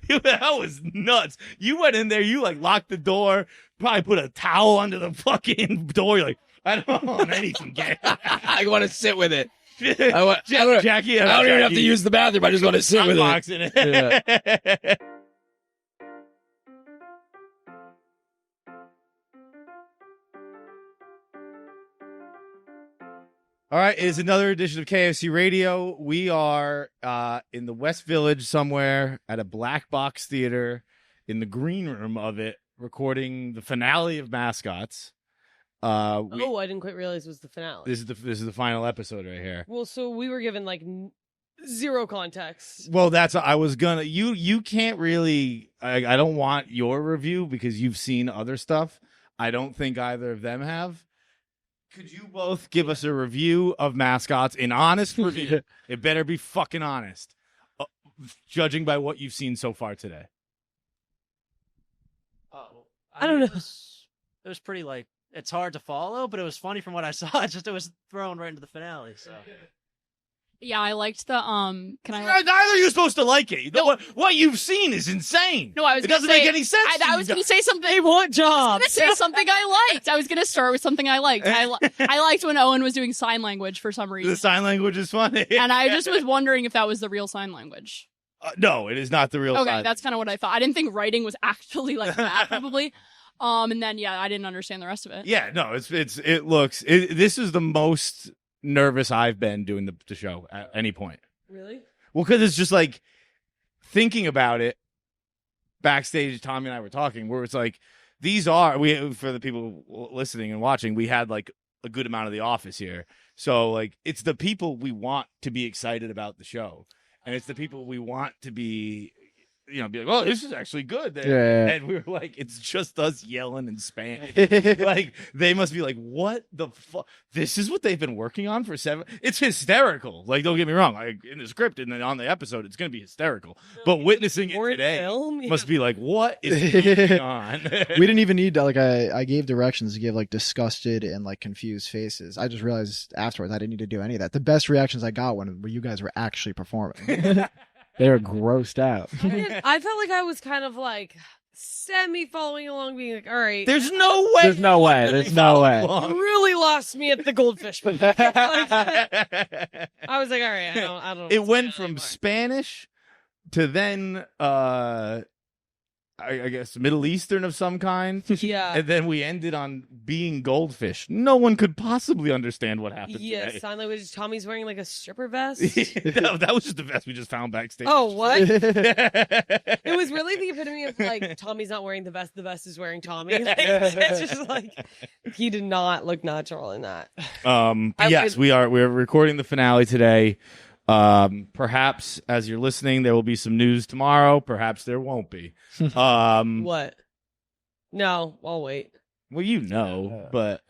That was nuts. You went in there, you like locked the door, probably put a towel under the fucking door. You're like, I don't want anything gay. I want to sit with it. Jackie, I don't even have to use the bathroom. I just want to sit with it. Yeah. All right, it's another edition of KFC Radio. We are in the West Village somewhere at a black box theater in the green room of it, recording the finale of Mascots. I didn't quite realize it was the finale. This is the final episode right here. Well, so we were given like zero context. Well, I was gonna. You can't really. I don't want your review because you've seen other stuff. I don't think either of them have. Could you both give us a review of Mascots, an honest review? It better be fucking honest, judging by what you've seen so far today. I don't know. It was pretty like, it's hard to follow, but it was funny from what I saw. It was thrown right into the finale. So yeah, I liked the Neither are you supposed to like it. No. What you've seen is insane. No, it doesn't make any sense. I was going to say something. They want jobs. I was going to say something I liked. I was going to start with something I liked. I liked when Owen was doing sign language for some reason. The sign language is funny, and I just was wondering if that was the real sign language. No, it is not the real. Okay, that's kind of what I thought. I didn't think writing was actually like that, probably. And then I didn't understand the rest of it. Yeah, no, it looks. This is the most nervous I've been doing the show at any point. Really? Well, because it's just like thinking about it. Backstage, Tommy and I were talking, where it's like for the people listening and watching, we had like a good amount of The Office here, so like it's the people we want to be excited about the show, and it's the people we want to be. Be like, oh, this is actually good. And we were like, it's just us yelling in Spanish. Like, they must be like, what the fuck? This is what they've been working on for 7. It's hysterical. Like, don't get me wrong. Like, in the script and then on the episode, it's going to be hysterical. But witnessing it today must be like, what is going on? We didn't even need, like, I gave directions to give, like, disgusted and, like, confused faces. I just realized afterwards I didn't need to do any of that. The best reactions I got were you guys were actually performing. They were grossed out. I felt like I was kind of like semi-following along, being like, all right. There's no way. There's no way. There's no way. You really lost me at the goldfish. I was like, all right, I don't know. It went from Spanish to then, I guess, Middle Eastern of some kind. Yeah. And then we ended on being goldfish. No one could possibly understand what happened. Yeah, today. sign language. Tommy's wearing like a stripper vest. That was just the vest we just found backstage. Oh, what? It was really the epitome of like, Tommy's not wearing the vest is wearing Tommy. Like, it's just like, he did not look natural in that. Yes, we're recording the finale today. Perhaps as you're listening, there will be some news tomorrow. Perhaps there won't be. What? No, I'll wait. Well, but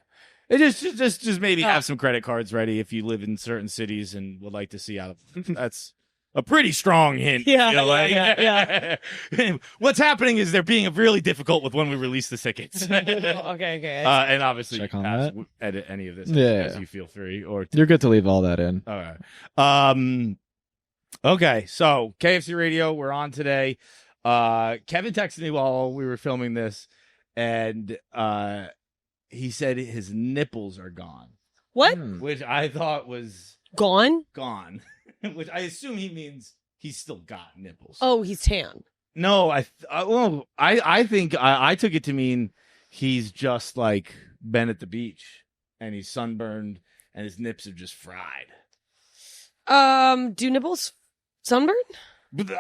it just maybe have some credit cards ready if you live in certain cities and would like to see how. That's a pretty strong hint. Yeah, yeah. What's happening is they're being really difficult with when we release the tickets. Okay. And obviously, check on that. Edit any of this as you feel free. Or You're good to leave all that in. All right. Okay, so KFC Radio, we're on today. Kevin texted me while we were filming this, and he said his nipples are gone. What? Which I thought was Gone. Which I assume he means he's still got nipples. Oh, he's tan. No, I think I took it to mean he's just like been at the beach and he's sunburned and his nips are just fried. Do nipples sunburn? But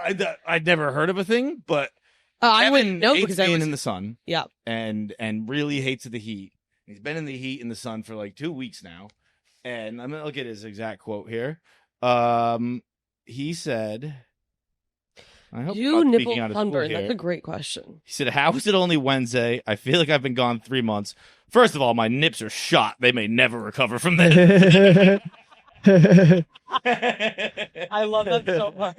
I'd never heard of a thing, but I wouldn't know because being in the sun. Yeah, and really hates the heat. He's been in the heat in the sun for like 2 weeks now, and I'm gonna look at his exact quote here. He said, "I hope do nipple out of sunburn? here. That's a great question." He said, "How is it only Wednesday? I feel like I've been gone 3 months. First of all, my nips are shot. They may never recover from this." I love that so much.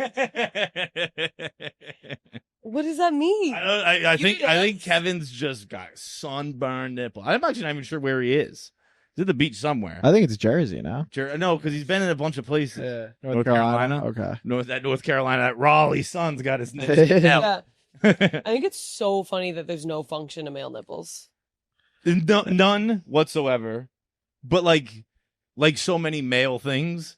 What does that mean? I think Kevin's just got sunburned nipple. I'm actually not even sure where he is. He's at the beach somewhere. I think it's Jersey now. No, because he's been in a bunch of places. Yeah. North Carolina. Okay. North Carolina. That Raleigh Sun's got his nips. Yeah. I think it's so funny that there's no function to male nipples. None whatsoever. But like so many male things,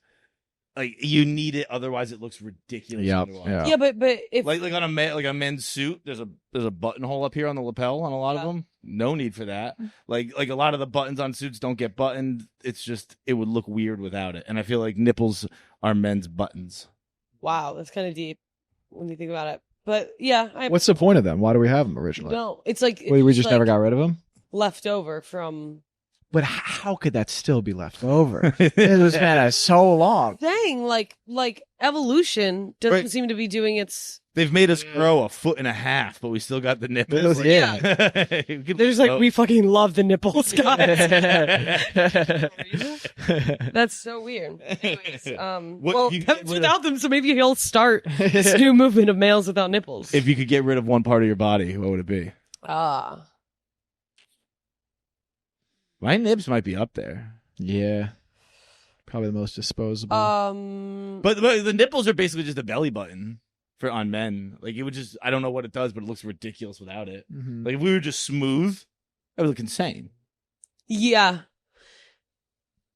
like you need it, otherwise it looks ridiculous. Yep. Yeah. Yeah, but if Like on a men's suit, there's a buttonhole up here on the lapel on a lot of them. No need for that. Like a lot of the buttons on suits don't get buttoned. It's just it would look weird without it. And I feel like nipples are men's buttons. wow, that's kind of deep when you think about it. But yeah, What's the point of them? Why do we have them originally? no, it's like We just never got rid of them. left over from. But how could that still be left over? It was so long. Thing like evolution doesn't Right. seem to be doing its. They've made us grow 1.5 feet, but we still got the nipples. Like, Yeah. you could- They're just like oh. we fucking love the nipples, guys. That's so weird. Anyways, What- well, you get Kevin's rid of- without them, so maybe he'll start this new movement of males without nipples. If you could get rid of one part of your body, what would it be? My nibs might be up there. Yeah. Probably the most disposable. But the nipples are basically just a belly button on men. Like it would just, I don't know what it does, but it looks ridiculous without it. Mhm. Like if we were just smooth, that would look insane. Yeah.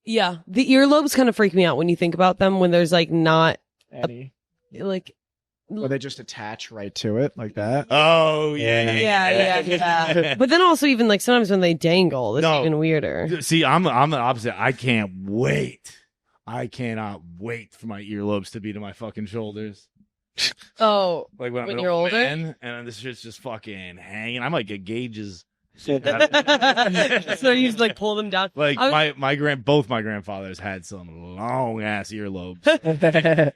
Yeah. The earlobes kind of freak me out when you think about them when there's like not Any? like Or they just attach right to it like that. Oh yeah. But then also even like sometimes when they dangle, that's No. even weirder. See, I'm the opposite. I can't wait. I cannot wait for my earlobes to be to my fucking shoulders. Oh. Like when I'm When an you're old older? man, and this shit's just fucking hanging. I might get gauges. So you just like pull them down. Like I was- both my grandfathers had some long ass earlobes,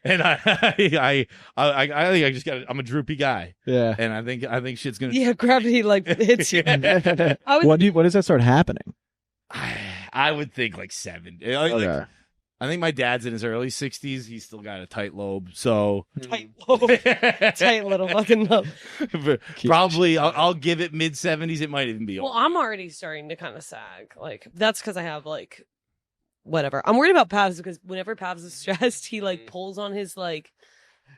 and I think I just got. I'm a droopy guy, Yeah. and I think shit's gonna. Yeah, gravity like hits you. I was- When does that start happening? I would think like 70. Like, Okay. I think my dad's in his early 60s. He's still got a tight lobe, so tight lobe. Tight little fucking lobe. probably I'll give it mid 70s. It might even be. Well, old. I'm already starting to kind of sag. Like that's because I have like whatever. I'm worried about Pavs because whenever Pavs is stressed, he like pulls on his like.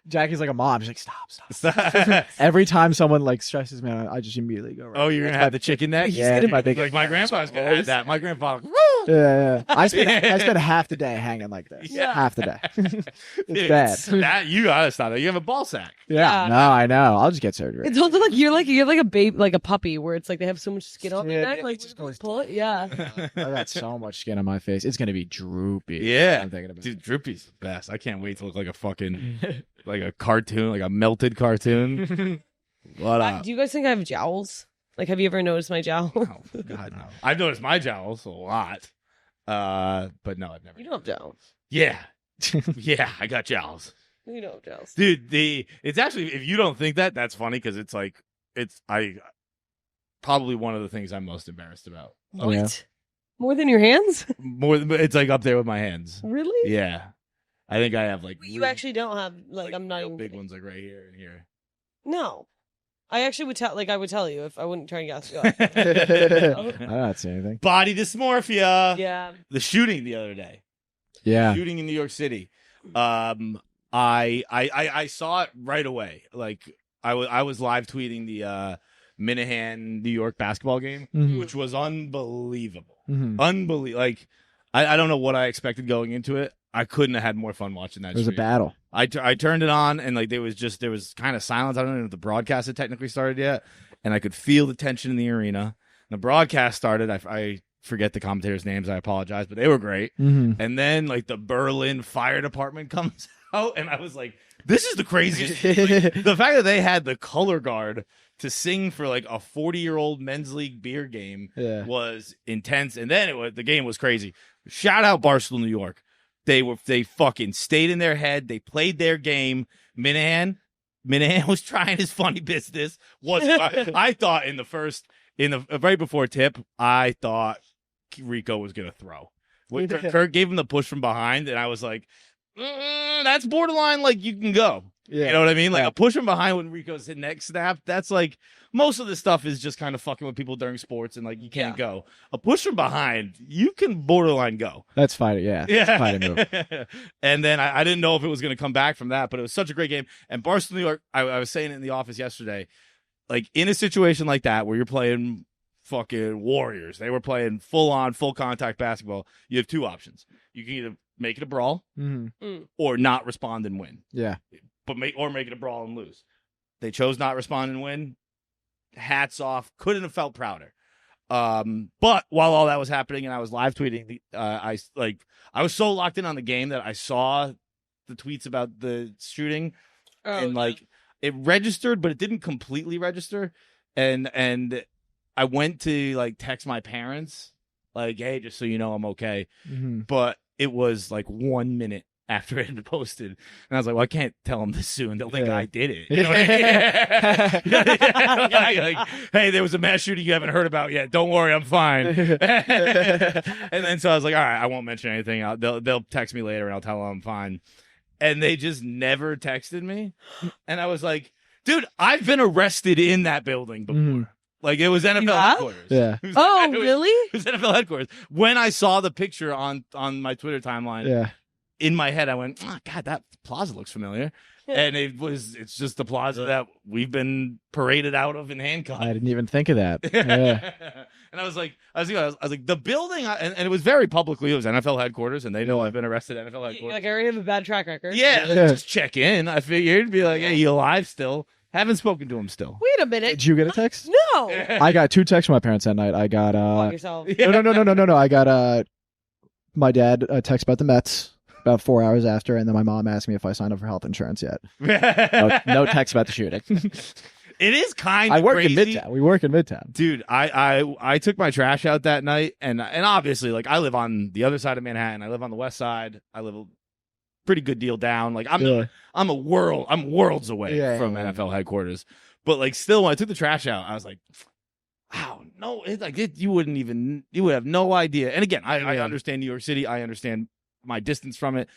Jackie's like a mom. She's like, stop. Every time someone like stresses me, I just immediately go. Right. Oh, you're gonna have the chicken neck? Yeah, it's my big. Like my grandpa's gonna have that. My grandfather. Yeah. I spent half the day hanging like this. Yeah. Half the day. It's Dude, bad. That you gotta stop that. You have a ball sack. Yeah. Yeah. No, I know. I'll just get surgery. It's also like you're like a baby, like a puppy, where it's like they have so much skin on their Yeah, neck. it Like just just goes pull it. Yeah. I got so much skin on my face. It's gonna be droopy. Yeah. I'm thinking about. Dude, Droopy's the best. I can't wait to look like a fucking like a cartoon, like a melted cartoon. What up? Do you guys think I have jowls? Like, have you ever noticed my jowl? Oh, God, no. I've noticed my jowls a lot. But no, I've never. You don't have jowls. Yeah. Yeah, I got jowls. You don't have jowls. Dude, it's actually, if you don't think that, that's funny because it's like, probably one of the things I'm most embarrassed about. What? yeah. More than your hands? It's like up there with my hands. Really? Yeah. I think I have like. You really, actually don't have like I'm not real even big kidding. ones like right here and here. No. I actually would tell I would tell you if I wouldn't try and guess. I don't see anything. Body dysmorphia. Yeah. The shooting the other day. Yeah. Shooting in New York City. I saw it right away. Like I was live tweeting the Minihane New York basketball game, Mhm. which was unbelievable. Mhm. Unbelievable. Like I don't know what I expected going into it. I couldn't have had more fun watching that. It was a stream. battle. I turned it on and like there was kind of silence. I don't know if the broadcast had technically started yet, and I could feel the tension in the arena. The broadcast started. I forget the commentators' names. I apologize, but they were great. Mm-hmm. And then like the Berlin Fire Department comes out, and I was like, "This is the craziest." Like, the fact that they had the color guard to sing for like a 40-year-old men's league beer game Yeah. was intense. And then the game was crazy. Shout out Barstool New York. They fucking stayed in their head. They played their game. Minihane was trying his funny business. I thought right before tip, I thought Rico was gonna throw. Kurt gave him the push from behind, and I was like, that's borderline. Like you can go. Yeah. You know what I mean? Like Yeah. a push from behind when Rico's neck snap. That's like most of the stuff is just kind of fucking with people during sports and like you can't go. A push from behind, you can borderline go. That's fine. Yeah. It's a fighting move. And then I didn't know if it was going to come back from that, but it was such a great game. And Barstool New York, I was saying it in the office yesterday, like in a situation like that where you're playing fucking Warriors, they were playing full contact basketball. You have two options. You can either make it a brawl or not respond and win. Yeah. But make it a brawl and lose. They chose not respond and win. Hats off. Couldn't have felt prouder. But while all that was happening and I was live tweeting, I was so locked in on the game that I saw the tweets about the shooting and like it registered, but it didn't completely register. And I went to like text my parents, like, hey, just so you know, I'm okay. But it was like 1 minute after it had posted. And I was like, well, I can't tell them this soon. They'll think I did it. You know what I mean? Like, hey, there was a mass shooting you haven't heard about yet. Don't worry, I'm fine. And then so I was like, all right, I won't mention anything. They'll text me later and I'll tell them I'm fine. And they just never texted me. And I was like, dude, I've been arrested in that building before. Like, it was NFL headquarters. Yeah. Really? It was NFL headquarters. When I saw the picture on my Twitter timeline, in my head, I went, oh, God, that plaza looks familiar. And it's just the plaza that we've been paraded out of in handcuffs. I didn't even think of that. Yeah. And I was like, the building, and it was very publicly, it was NFL headquarters, and they know I've been arrested at NFL headquarters. Like, I already have a bad track record. Yeah, just check in. I figured, be like, hey, you alive still? Haven't spoken to him still. Wait a minute. Did you get a text? No. I got 2 texts from my parents that night. I got yourself. No. I got my dad a text about the Mets about 4 hours after, and then my mom asked me if I signed up for health insurance yet. No text about the shooting. It is kind of I work crazy. in Midtown. We work in Midtown. Dude, I took my trash out that night, and obviously, like, I live on the other side of Manhattan. I live on the west side. I live a pretty good deal down. Like, I'm worlds away from NFL headquarters. But like, still, when I took the trash out, I was like, wow, no, you would have no idea. And again, I understand New York City. I understand my distance from it.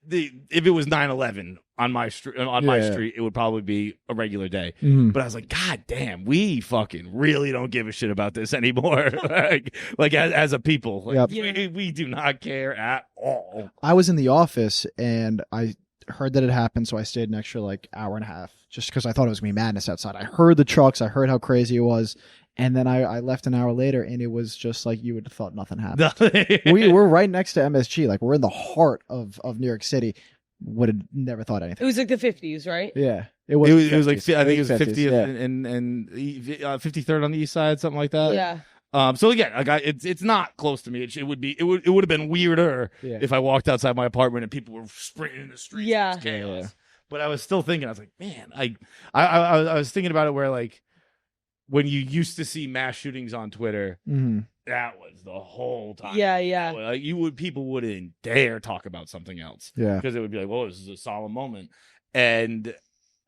If it was 9/11 on my street, it would probably be a regular day. But I was like, God damn, we fucking really don't give a shit about this anymore. like as a people, like, we do not care at all. I was in the office and I heard that it happened, so I stayed an extra like hour and a half just because I thought it was gonna be madness outside. I heard the trucks, I heard how crazy it was. And then I left an hour later, and it was just like you would have thought nothing happened. We're right next to MSG. Like, we're in the heart of New York City. Would have never thought anything. It was like the 50s, right? Yeah. It was like, I think it was 50s, 50th and 53rd on the east side, something like that. Yeah. So again, like it's not close to me. It would have been weirder if I walked outside my apartment and people were sprinting in the streets. Yeah. It was chaos. Yeah. But I was still thinking, I was like, man, I was thinking about it where like, when you used to see mass shootings on Twitter, that was the whole time. Yeah. Like people wouldn't dare talk about something else. Yeah. Because it would be like, well, this is a solemn moment. And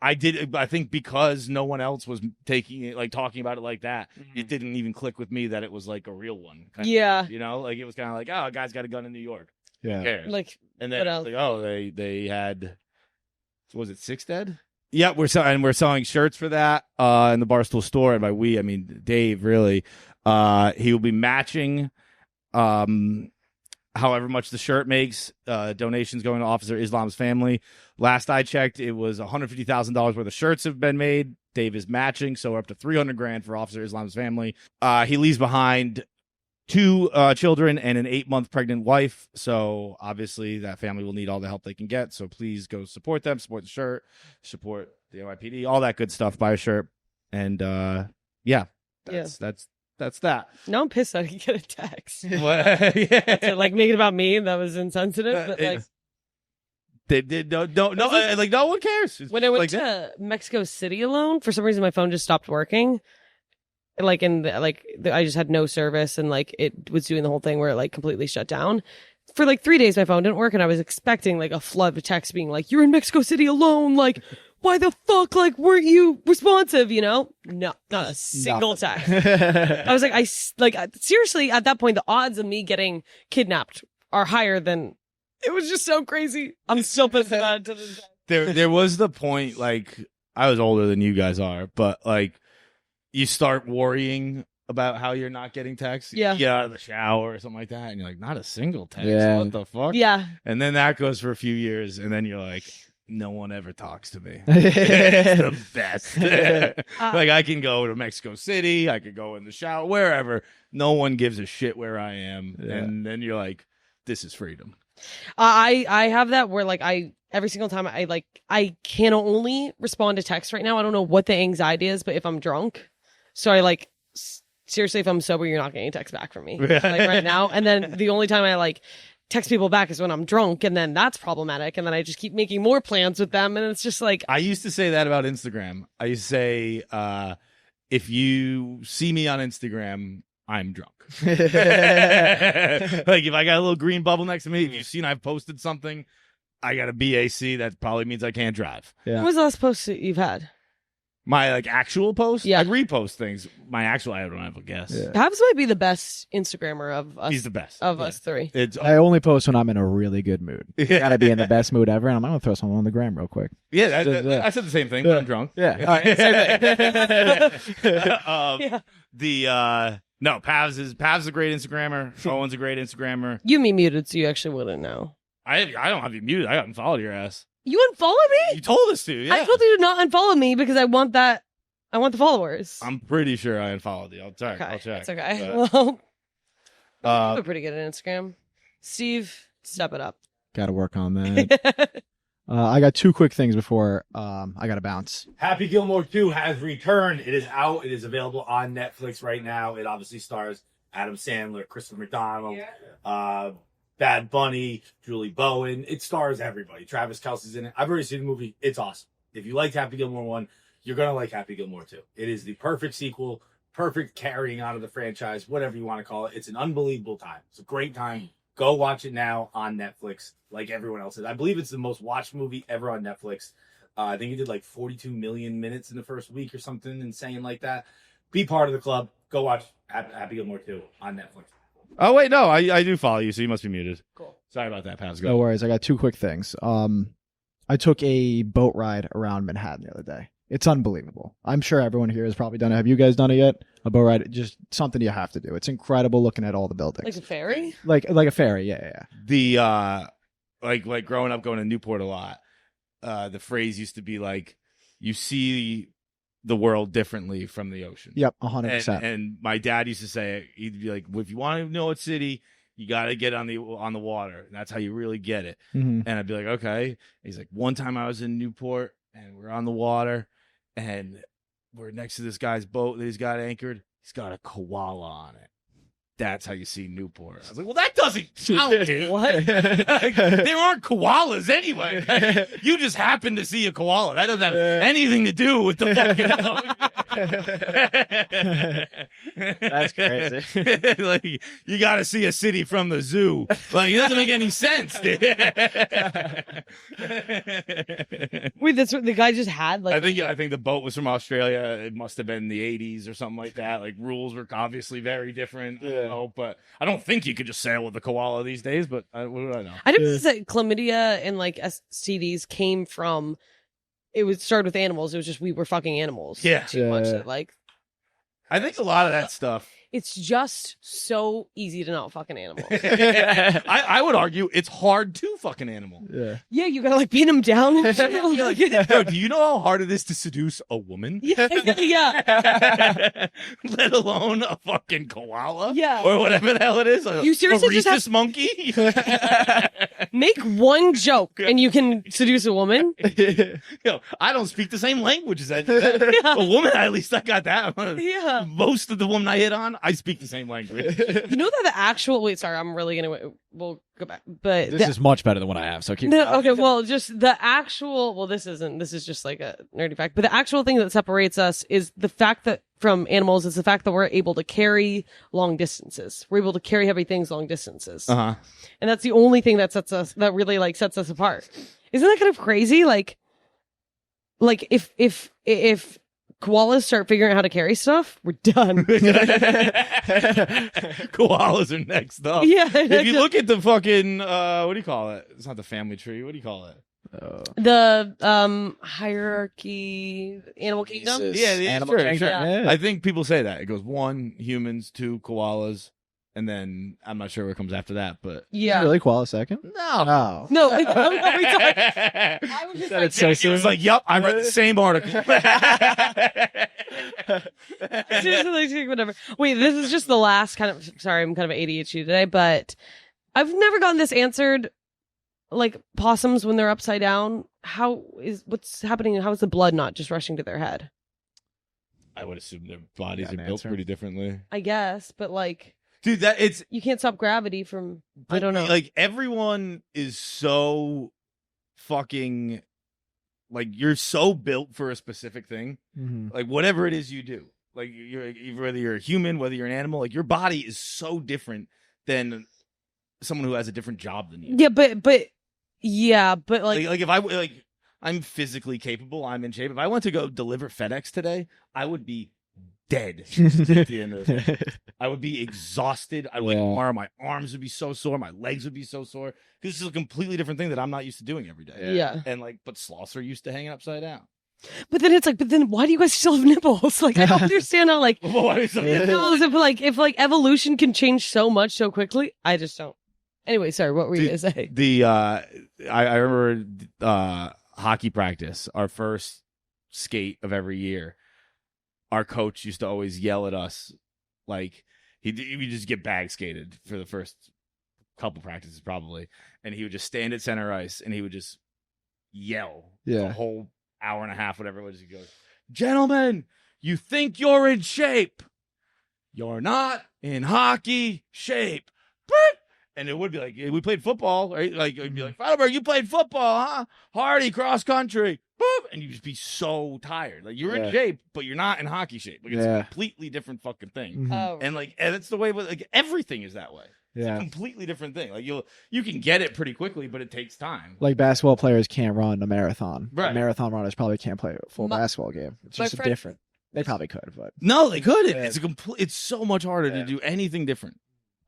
I think because no one else was talking about it like that, it didn't even click with me that it was like a real one. Yeah. You know, like it was kind of like, oh, a guy's got a gun in New York. Yeah. Who cares? Like, and then what else? like, oh, they had, was it 6 dead? Yeah, we're selling shirts for that in the Barstool store, and by we I mean Dave. Really, he will be matching, however much the shirt makes. Donations going to Officer Islam's family. Last I checked, it was $150,000 worth of shirts have been made. Dave is matching, so we're up to $300,000 for Officer Islam's family. He leaves behind 2 children and an 8-month pregnant wife. So obviously that family will need all the help they can get. So please go support them, support the shirt, support the NYPD, all that good stuff. Buy a shirt. And that's that. Now I'm pissed I didn't get a text. What? Yeah. To like make it about me. That was insensitive. But like, they did no like no one cares. It's when I went like to Mexico City alone, for some reason my phone just stopped working. I just had no service, and like it was doing the whole thing where it like completely shut down. For like 3 days, my phone didn't work, and I was expecting like a flood of texts being like, "You're in Mexico City alone. Like, why the fuck? Like, weren't you responsive? You know? No, not a single text. I was like, seriously, at that point, the odds of me getting kidnapped are higher than. It was just so crazy. I'm still pissed about it to this day. there was the point, like, I was older than you guys are, but like you start worrying about how you're not getting texts. Yeah. You get out of the shower or something like that, and you're like, not a single text. Yeah. What the fuck? Yeah. And then that goes for a few years, and then you're like, no one ever talks to me. It's the best. Like, I can go to Mexico City, I could go in the shower, wherever. No one gives a shit where I am. Yeah. And then you're like, this is freedom. I have that where like every single time I can only respond to text right now. I don't know what the anxiety is, but if I'm drunk, so I like seriously, if I'm sober, you're not getting a text back from me like right now. And then the only time I like text people back is when I'm drunk, and then that's problematic. And then I just keep making more plans with them, and it's just like I used to say that about Instagram. I used to say, if you see me on Instagram, I'm drunk. Like, if I got a little green bubble next to me, if you've seen I've posted something, I got a BAC, that probably means I can't drive. what Yeah. was the last post that you've had? My like actual post, Yeah. I repost things. My actual, I don't have a guess. Yeah. Habs might be the best Instagrammer of us. He's the best of Yeah. us three. It's I only post when I'm in a really good mood. Gotta be in the best mood ever, and I'm gonna throw something on the gram real quick. yeah. I said the same thing. Yeah. I'm drunk. Yeah. All right, Yeah. No, Pavs is a great Instagrammer. Owen's a great Instagrammer. You me muted, so you actually wouldn't know. I don't have you muted. I got unfollowed your ass. You unfollow me? You told us to. Yeah. I told you to not unfollow me because I want that. I want the followers. I'm pretty sure I unfollowed you. I'll check. okay. I'll check. It's okay. But, Well, you're pretty good at Instagram. Steve, step it up. Gotta work on that. I got two quick things before I gotta bounce. Happy Gilmore 2 has returned. It is out. It is available on Netflix right now. It obviously stars Adam Sandler, Christopher McDonald, Bad Bunny, Julie Bowen. It stars everybody. Travis Kelce's in it. I've already seen the movie. It's awesome. If you liked Happy Gilmore 1, you're going to like Happy Gilmore 2. It is the perfect sequel, perfect carrying out of the franchise, whatever you want to call it. It's an unbelievable time. It's a great time. Go watch it now on Netflix, like everyone else is. I believe it's the most watched movie ever on Netflix. I think it did like 42 million minutes in the first week or something insane like that. Be part of the club. Go watch Happy Gilmore 2 on Netflix. oh wait, no, I do follow you, so you must be muted. Cool. Sorry about that, Pavs. No Go. worries. I got two quick things. I took a boat ride around Manhattan the other day. It's unbelievable. I'm sure everyone here has probably done it. Have you guys done it yet? A boat ride, just something you have to do. It's incredible looking at all the buildings. Like a ferry? Like a ferry. Yeah. The like growing up going to Newport a lot. The phrase used to be like, you see the world differently from the ocean. Yep, 100%. And my dad used to say, he'd be like, if you want to know a city, you got to get on the water. That's how you really get it. Mhm. And I'd be like, okay. He's like, one time I was in Newport and we're on the water and we're next to this guy's boat that he's got anchored. He's got a koala on it. That's how you see Newport. I was like, well, that doesn't count, dude. What? Like, there aren't koalas anyway. You just happen to see a koala. That doesn't have anything to do with the fucking. That's crazy. Like, you got to see a city from the zoo. Like, it doesn't make any sense, dude. Wait, that's what the guy just had? Like, I think the boat was from Australia. It must have been the 80s or something like that. Like, rules were obviously very different. Yeah. But I don't think you could just sail with a koala these days. But what do I know? I didn't realize that chlamydia and like STDs came from. It was started with animals. It was just we were fucking animals. Yeah. too much. Yeah. Like I think a lot of that stuff. it's just so easy to not fuck an animal. I would argue it's hard to fuck an animal. Yeah. Yeah, you gotta like pin them down. And shit. Like, Bro, do you know how hard it is to seduce a woman? yeah. Let alone a fucking koala? Yeah. Or whatever the hell it is. You seriously just rhesus monkey? Make one joke and you can seduce a woman. Yo, I don't speak the same language as that. A woman, at least I got that. Yeah. Most of the women I hit on, I speak the same language. You know that the actual wait, sorry, I'm really gonna we'll go back. But This is much better than what I have. So keep. no, okay, well, just the actual. Well, this is just like a nerdy fact, but the actual thing that separates us is the fact that from animals is the fact that we're able to carry long distances. We're able to carry heavy things long distances, Uh-huh. and that's the only thing that really like sets us apart. Isn't that kind of crazy? Like if koalas start figuring out how to carry stuff, we're done. Koalas are next up. Yeah, If you look at the fucking, what do you call it? It's not the family tree. What do you call it? The hierarchy, Animal Kingdom. Jesus. Yeah, Animal sure, Kingdom. sure. Yeah. I think people say that. It goes 1, humans, 2, koalas, and then I'm not sure what comes after that, but Yeah. Really, koala second? no. Oh. No, I was just Said like, it so It soon. was like, yep, I read the same article. seriously, like, whatever. Wait, this is just the last kind of. Sorry, I'm kind of ADHD today, but I've never gotten this answered. Like possums when they're upside down, what's happening? How is the blood not just rushing to their head? I would assume their bodies Got are an built answer. pretty differently. I guess, but like Dude, that it's you can't stop gravity from. I don't know. Like everyone is so fucking like you're so built for a specific thing. Mhm. Like whatever it is you do. Like you're whether you're a human, whether you're an animal, like your body is so different than someone who has a different job than you. Yeah, but Like if I'm physically capable, I'm in shape. If I went to go deliver FedEx today, I would be dead at the end of the day. I would be exhausted. Tomorrow my arms would be so sore, my legs would be so sore. This is a completely different thing that I'm not used to doing every day. yeah. And but sloths are used to hanging upside down. But then it's like, why do you guys still have nipples? Like I don't understand how like What is nipples if evolution can change so much so quickly. I just don't. Anyway, sorry, what were you gonna say? I remember hockey practice, our first skate of every year. Our coach used to always yell at us, like we just get bag skated for the first couple practices probably, and he would just stand at center ice and he would just yell the Yeah. whole hour and a half, whatever it was. He goes, "Gentlemen, you think you're in shape? You're not in hockey shape." Boop! And it would be like, we played football, right? Like, it'd be like, Feitelberg, you played football, huh? Hardy, cross country. Boop! And you'd just be so tired. Like, you're in Yeah. shape, but you're not in hockey shape. Like, it's Yeah. a completely different fucking thing. Mhm. Oh, And, and that's the way, like, everything is that way. It's a Yeah. completely different thing. Like, you can get it pretty quickly, but it takes time. Like basketball players can't run a marathon. Right. Marathon runners probably can't play a full My- basketball game. It's my just friend- different. They probably could, but No, they couldn't. Yeah. It's so much harder Yeah. to do anything different.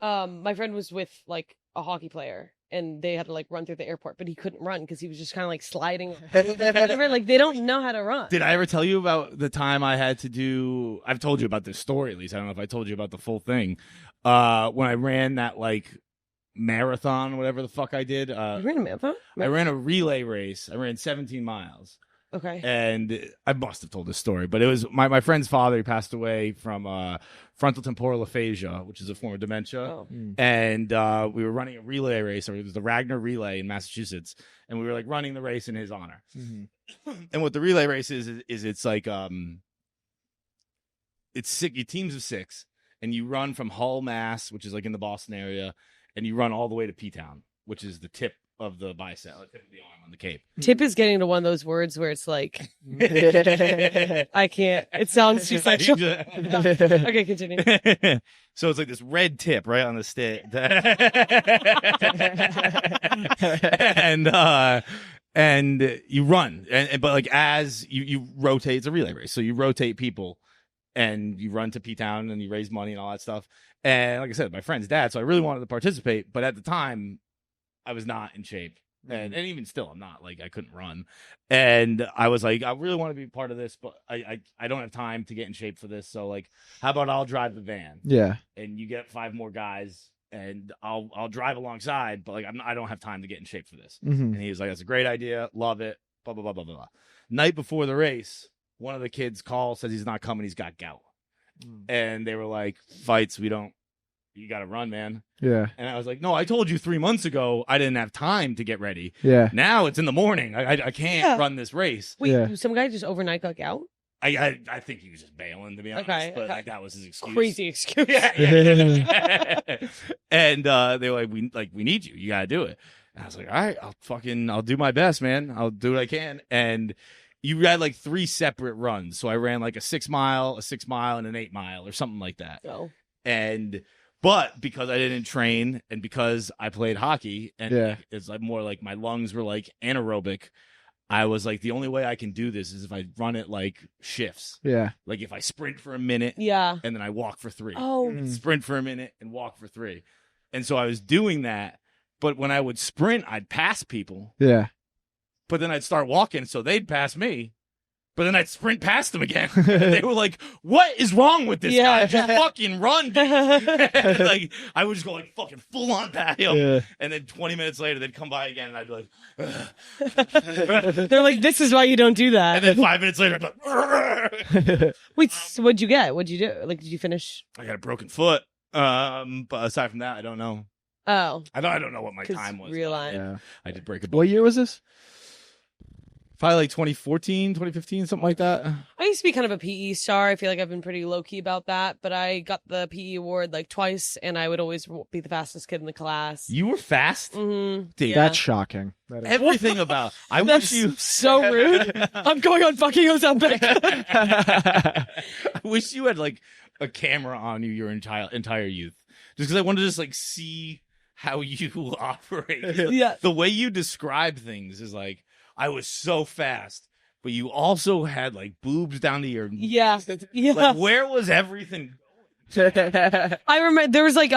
my friend was with like a hockey player and they had to like run through the airport, but he couldn't run because he was just kind of like sliding. Like they don't know how to run. Did I ever tell you about the time I had to do? I've told you about this story at least. I don't know if I told you about the full thing. When I ran that like marathon, whatever the fuck I did. You ran a marathon? I ran a relay race. I ran 17 miles, Okay. and I must have told this story, but it was my friend's father. He passed away from frontal temporal aphasia, which is a form of dementia. Oh. And we were running a relay race, or it was the Ragnar Relay in Massachusetts, and we were like running the race in his honor. And what the relay race is it's like it's teams of 6, and you run from Hull, Mass, which is like in the Boston area, and you run all the way to P-Town, which is the tip of the bicep, the tip of the arm on the Cape. Tip is getting to one of those words where it's like I can't. It sounds too sexual. Okay, continue. So it's like this red tip right on the stick, and you run, but like as you rotate, it's a relay race, so you rotate people, and you run to P-Town and you raise money and all that stuff. And like I said, my friend's dad, so I really wanted to participate, but at the time, I was not in shape. And even still, I'm not. Like, I couldn't run. And I was like, I really want to be part of this, but I don't have time to get in shape for this. So, like, how about I'll drive the van? yeah. And you get 5 more guys, and I'll drive alongside, but, like, I don't have time to get in shape for this. Mhm. And he was like, that's a great idea. Love it. Blah, blah, blah, blah, blah. Night before the race, one of the kids calls, says he's not coming. He's got gout. And they were like, Feits, you got to run, man. Yeah. And I was like, no, I told you 3 months ago I didn't have time to get ready. Yeah. Now it's in the morning. I can't run this race. Wait, Yeah. some guy just overnight got out? I think he was just bailing, to be honest. Okay, But okay. like, that was his excuse. Crazy excuse. Yeah. And they were like, we need you. You got to do it. And I was like, all right, I'll do my best, man. I'll do what I can. And you had like 3 separate runs. So I ran like a 6 mile, and an 8 mile or something like that. Oh. But because I didn't train and because I played hockey and Yeah. it's like more like my lungs were like anaerobic, I was like, the only way I can do this is if I run it like shifts. Yeah. Like if I sprint for a minute Yeah. and then I walk for 3. Oh. Mm. Sprint for a minute and walk for 3. And so I was doing that. But when I would sprint, I'd pass people. Yeah. but then I'd start walking, so they'd pass me. But then I'd sprint past them again. They were like, "What is wrong with this guy? Just fucking run!" Like I would just go like fucking full on past him, and then 20 minutes later they'd come by again, and I'd be like, They're like, "This is why you don't do that." and then 5 minutes later, I'd be like, Wait, so what'd you get? What'd you do? Like, did you finish? I got a broken foot. But aside from that, I don't know. Oh, I don't know what my 'cause time was. realize. Yeah. I did break a What year was this? Probably like 2014, 2015, something like that. I used to be kind of a PE star. I feel like I've been pretty low key about that, but I got the PE award like twice, and I would always be the fastest kid in the class. You were fast? Mm-hmm. Dude, That's shocking. That is- everything about. I That's wish you. so rude. I'm going on fucking Ozempic. I wish you had like a camera on you your entire youth, just because I wanted to just like see how you operate. Yeah. The way you describe things is like, I was so fast, but you also had like boobs down to your. Yeah. Like, where was everything? I remember there was like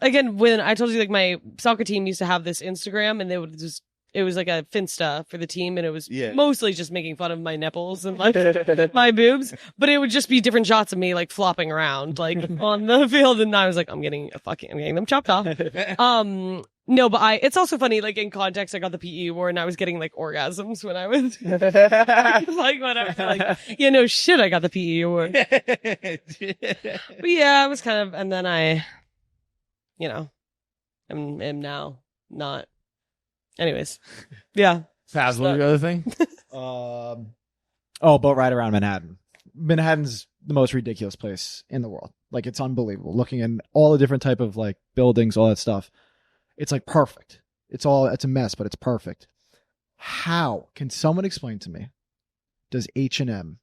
again when I told you like my soccer team used to have this Instagram, and they would just it was like a Finsta for the team, and it was mostly just making fun of my nipples and like my boobs, but it would just be different shots of me like flopping around like on the field, and I was like, I'm getting them chopped off. No, but it's also funny, like in context, I got the PE award and I was getting like orgasms when I was like whatever. Like, yeah, no shit, I got the PE award. But yeah, I was kind of, and then I, am now not. Anyways, yeah. Paz, what was the other thing? Boat ride around Manhattan. Manhattan's the most ridiculous place in the world. Like, it's unbelievable. Looking in all the different type of like buildings, all that stuff. It's like perfect. It's a mess, but it's perfect. How can someone explain to me? Does H&M?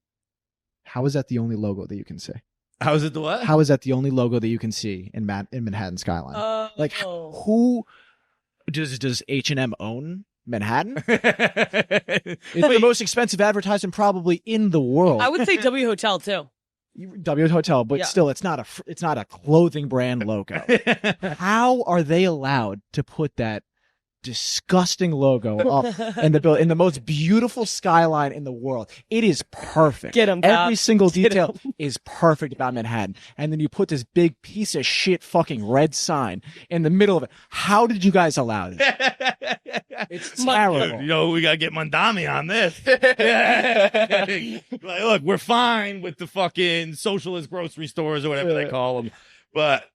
How is that the only logo that you can see? How is it the what? How is that the only logo that you can see in Manhattan skyline? Like, who does H&M own Manhattan? It's the most expensive advertisement probably in the world. I would say W Hotel too. W Hotel, but still, it's not a clothing brand logo. How are they allowed to put that disgusting logo up in the most beautiful skyline in the world? It is perfect. Get 'em, Every Pop. single detail is perfect about Manhattan. And then you put this big piece of shit fucking red sign in the middle of it. How did you guys allow this? It's terrible. We gotta get Mandami on this. Like, look, we're fine with the fucking socialist grocery stores or whatever they call them, but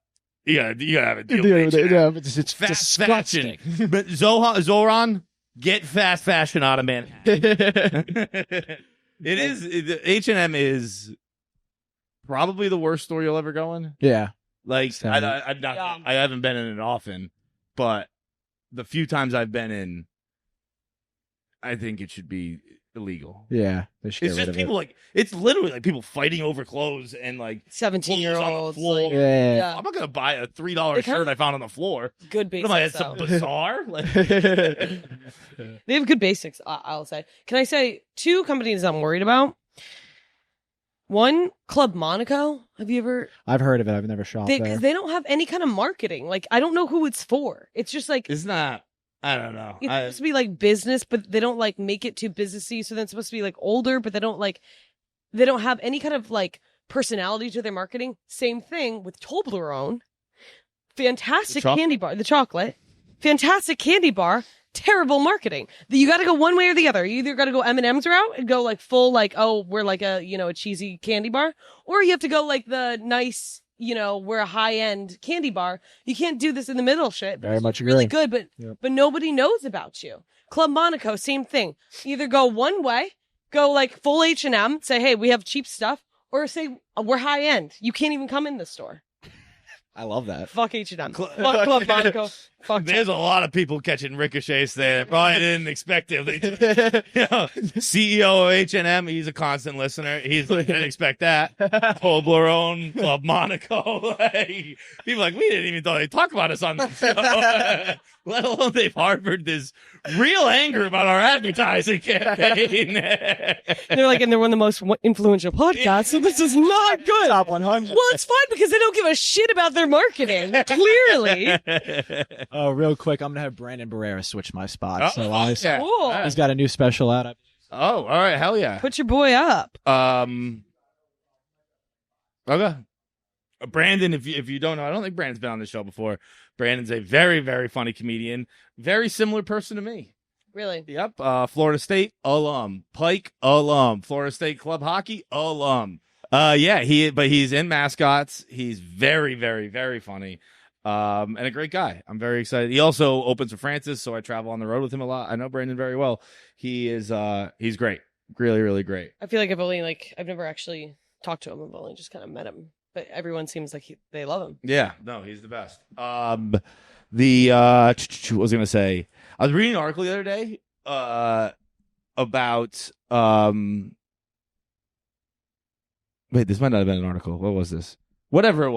you gotta have a deal with it. Yeah, it's Fast disgusting. fashion. But Zoran, get fast fashion out of Manhattan. H&M is probably the worst store you'll ever go in. Yeah. Like, I haven't been in it often, but the few times I've been in, I think it should be illegal. Yeah. They should It's get rid just of people like, it's literally like people fighting over clothes and like 17-year-olds. floor. Like, Yeah. I'm not going to buy a $3 shirt I found on the floor. good What am I, basics. some though. bizarre? Like, They have good basics, I'll say. Can I say 2 companies I'm worried about? One, Club Monaco. Have you ever? I've heard of it. I've never shopped there. Because they don't have any kind of marketing. Like, I don't know who it's for. It's just like it's not, I don't know. it's supposed to be like business, but they don't like make it too businessy. So then it's supposed to be like older, but they don't have any kind of like personality to their marketing. Same thing with Toblerone. Fantastic candy bar, the chocolate. Fantastic candy bar. Terrible marketing. You got to go one way or the other. You either got to go M&M's route and go like full like, oh, we're like a cheesy candy bar, or you have to go like the nice, we're a high end candy bar. You can't do this in the middle shit. Very much agree. Really good, but nobody knows about you. Club Monaco, same thing. Either go one way, go like full H&M, say, hey, we have cheap stuff, or say we're high end. You can't even come in the store. I love that. Fuck H&M. Fuck Club Monaco. Fuck. There's a lot of people catching ricochets there. Probably didn't expect it. CEO of H&M, he's a constant listener. He's like, didn't expect that. Toblerone, Club Monaco. People like, we didn't even know they talk about us on the show. Let alone they've harbored this real anger about our advertising campaign. They're like, and they're one of the most influential podcasts, so this is not good. Top 100. Well, it's fine because they don't give a shit about their marketing. Clearly. Oh, real quick, I'm gonna have Brandon Barrera switch my spot. Oh, So yeah. Cool. he's got a new special out. Oh, all right, hell yeah. Put your boy up. Okay. Brandon, if you don't know, I don't think Brandon's been on the show before. Brandon's a very, very funny comedian. Very similar person to me. Really? Yep. Florida State alum. Pike alum. Florida State club hockey alum. Yeah, he's in Mascots. He's very, very, very funny. And a great guy. I'm very excited. He also opens for Francis, so I travel on the road with him a lot. I know Brandon very well. He's great. Really, really great. I feel like I've never actually talked to him. I've only just kind of met him. But everyone seems like they love him. Yeah, no, he's the best. What was I gonna say? I was reading an article the other day about wait, this might not have been an article. What was this? Whatever it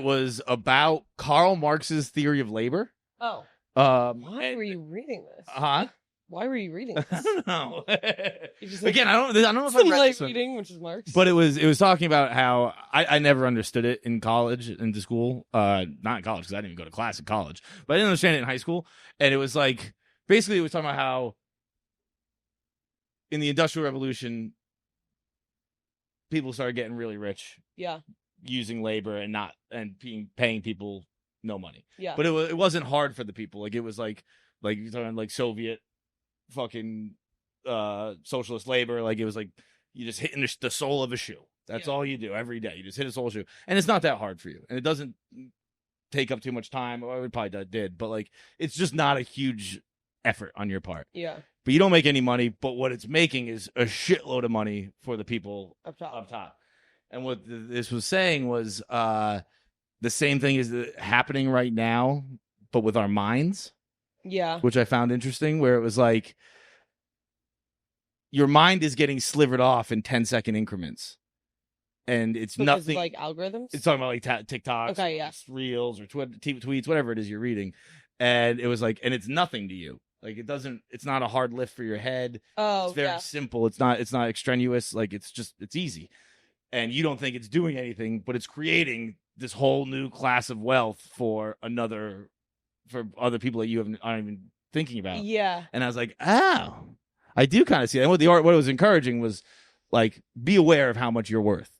was about Karl Marx's theory of labor. Oh. Why were you reading this? Huh? Why were you reading this? I don't know. You just, Again, I don't know if I some read light this one. reading, which is Marx. But it was talking about how I never understood it in college, into school. Not in college, because I didn't even go to class in college. But I didn't understand it in high school. And it was like, basically it was talking about how in the Industrial Revolution, people started getting really rich Yeah. using labor and paying people no money. Yeah. But it wasn't hard for the people. Like, it was like you're talking like Soviet fucking socialist labor. Like, it was like you just hitting the sole of a shoe. That's all you do every day. You just hit a sole shoe, and it's not that hard for you, and it doesn't take up too much time. Well, it probably did, but like, it's just not a huge effort on your part. Yeah. But you don't make any money. But what it's making is a shitload of money for the people Up top. And what this was saying was the same thing is happening right now, but with our minds. Yeah. Which I found interesting, where it was like your mind is getting slivered off in 10-second increments. And it's Because nothing like algorithms? It's talking about like TikToks, okay, yeah. Reels, or tweets, whatever it is you're reading. And it was like, and it's nothing to you. Like, it's not a hard lift for your head. Oh, it's very simple. It's not extraneous. Like, it's easy. And you don't think it's doing anything, but it's creating this whole new class of wealth for other people that you aren't even thinking about. Yeah. And I was like, oh, I do kind of see that. And what it was encouraging was, like, be aware of how much you're worth,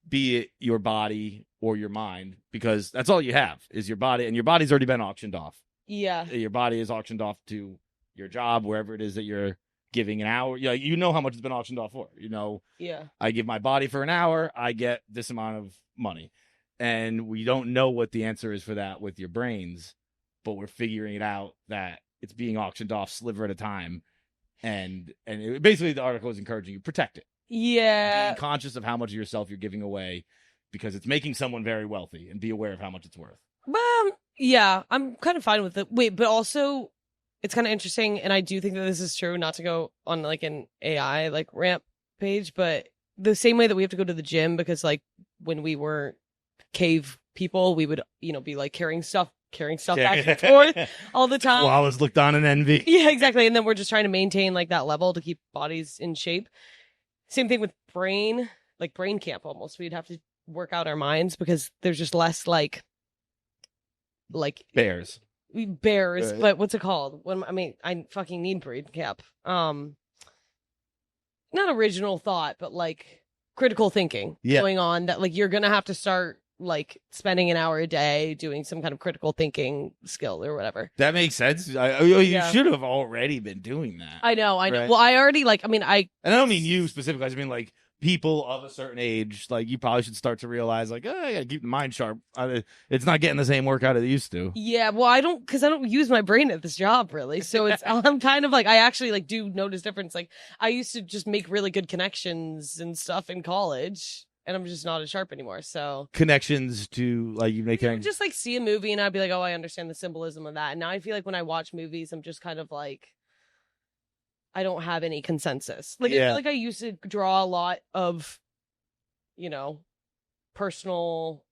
be it your body or your mind, because that's all you have is your body, and your body's already been auctioned off. Yeah. Your body is auctioned off to your job, wherever it is that you're giving an hour. Yeah, you know how much it's been auctioned off for. You know, Yeah. I give my body for an hour, I get this amount of money. And we don't know what the answer is for that with your brains, but we're figuring it out that it's being auctioned off sliver at a time. And basically the article is encouraging you, protect it. Yeah. Being conscious of how much of yourself you're giving away, because it's making someone very wealthy, and be aware of how much it's worth. Yeah, I'm kind of fine with it. Wait, but also it's kind of interesting, and I do think that this is true, not to go on like an AI like rant page, but the same way that we have to go to the gym, because like when we were cave people, we would, be like carrying stuff back and forth all the time. Well, I was looked on in envy. Yeah, exactly. And then we're just trying to maintain like that level to keep bodies in shape. Same thing with brain camp almost. We'd have to work out our minds because there's just less like bears, right. But what's it called? I fucking need brain camp. Not original thought, but like critical thinking going on, that like you're gonna have to start like spending an hour a day doing some kind of critical thinking skill or whatever. That makes sense. You should have already been doing that. I know. Right? Well, I already and I don't mean you specifically. I just mean like people of a certain age. Like, you probably should start to realize, like, I gotta keep the mind sharp. It's not getting the same workout it used to. Yeah, well, I don't use my brain at this job really. So I'm kind of like, I actually like do notice difference. Like, I used to just make really good connections and stuff in college, and I'm just not as sharp anymore. So connections to like, you make just like see a movie and I'd be like, oh, I understand the symbolism of that. And now I feel like when I watch movies, I'm just kind of like, I don't have any consensus. Like, I feel like I used to draw a lot of, personal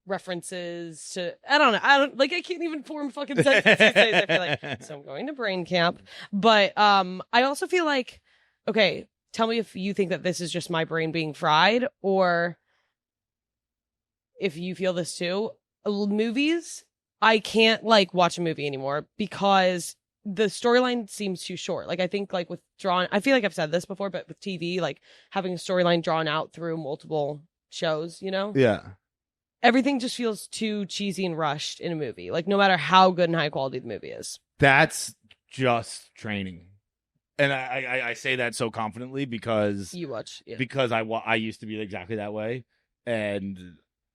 references to, I can't even form fucking sentences these days. I feel like, so I'm going to brain camp. But I also feel like, okay, tell me if you think that this is just my brain being fried, or if you feel this too. Movies, I can't like watch a movie anymore because the storyline seems too short. Like I think like with I feel like I've said this before, but with TV, like having a storyline drawn out through multiple shows, you know? Yeah. Everything just feels too cheesy and rushed in a movie. Like no matter how good and high quality the movie is. That's just training. And I say that so confidently because You watch. Yeah. because I used to be exactly that way, and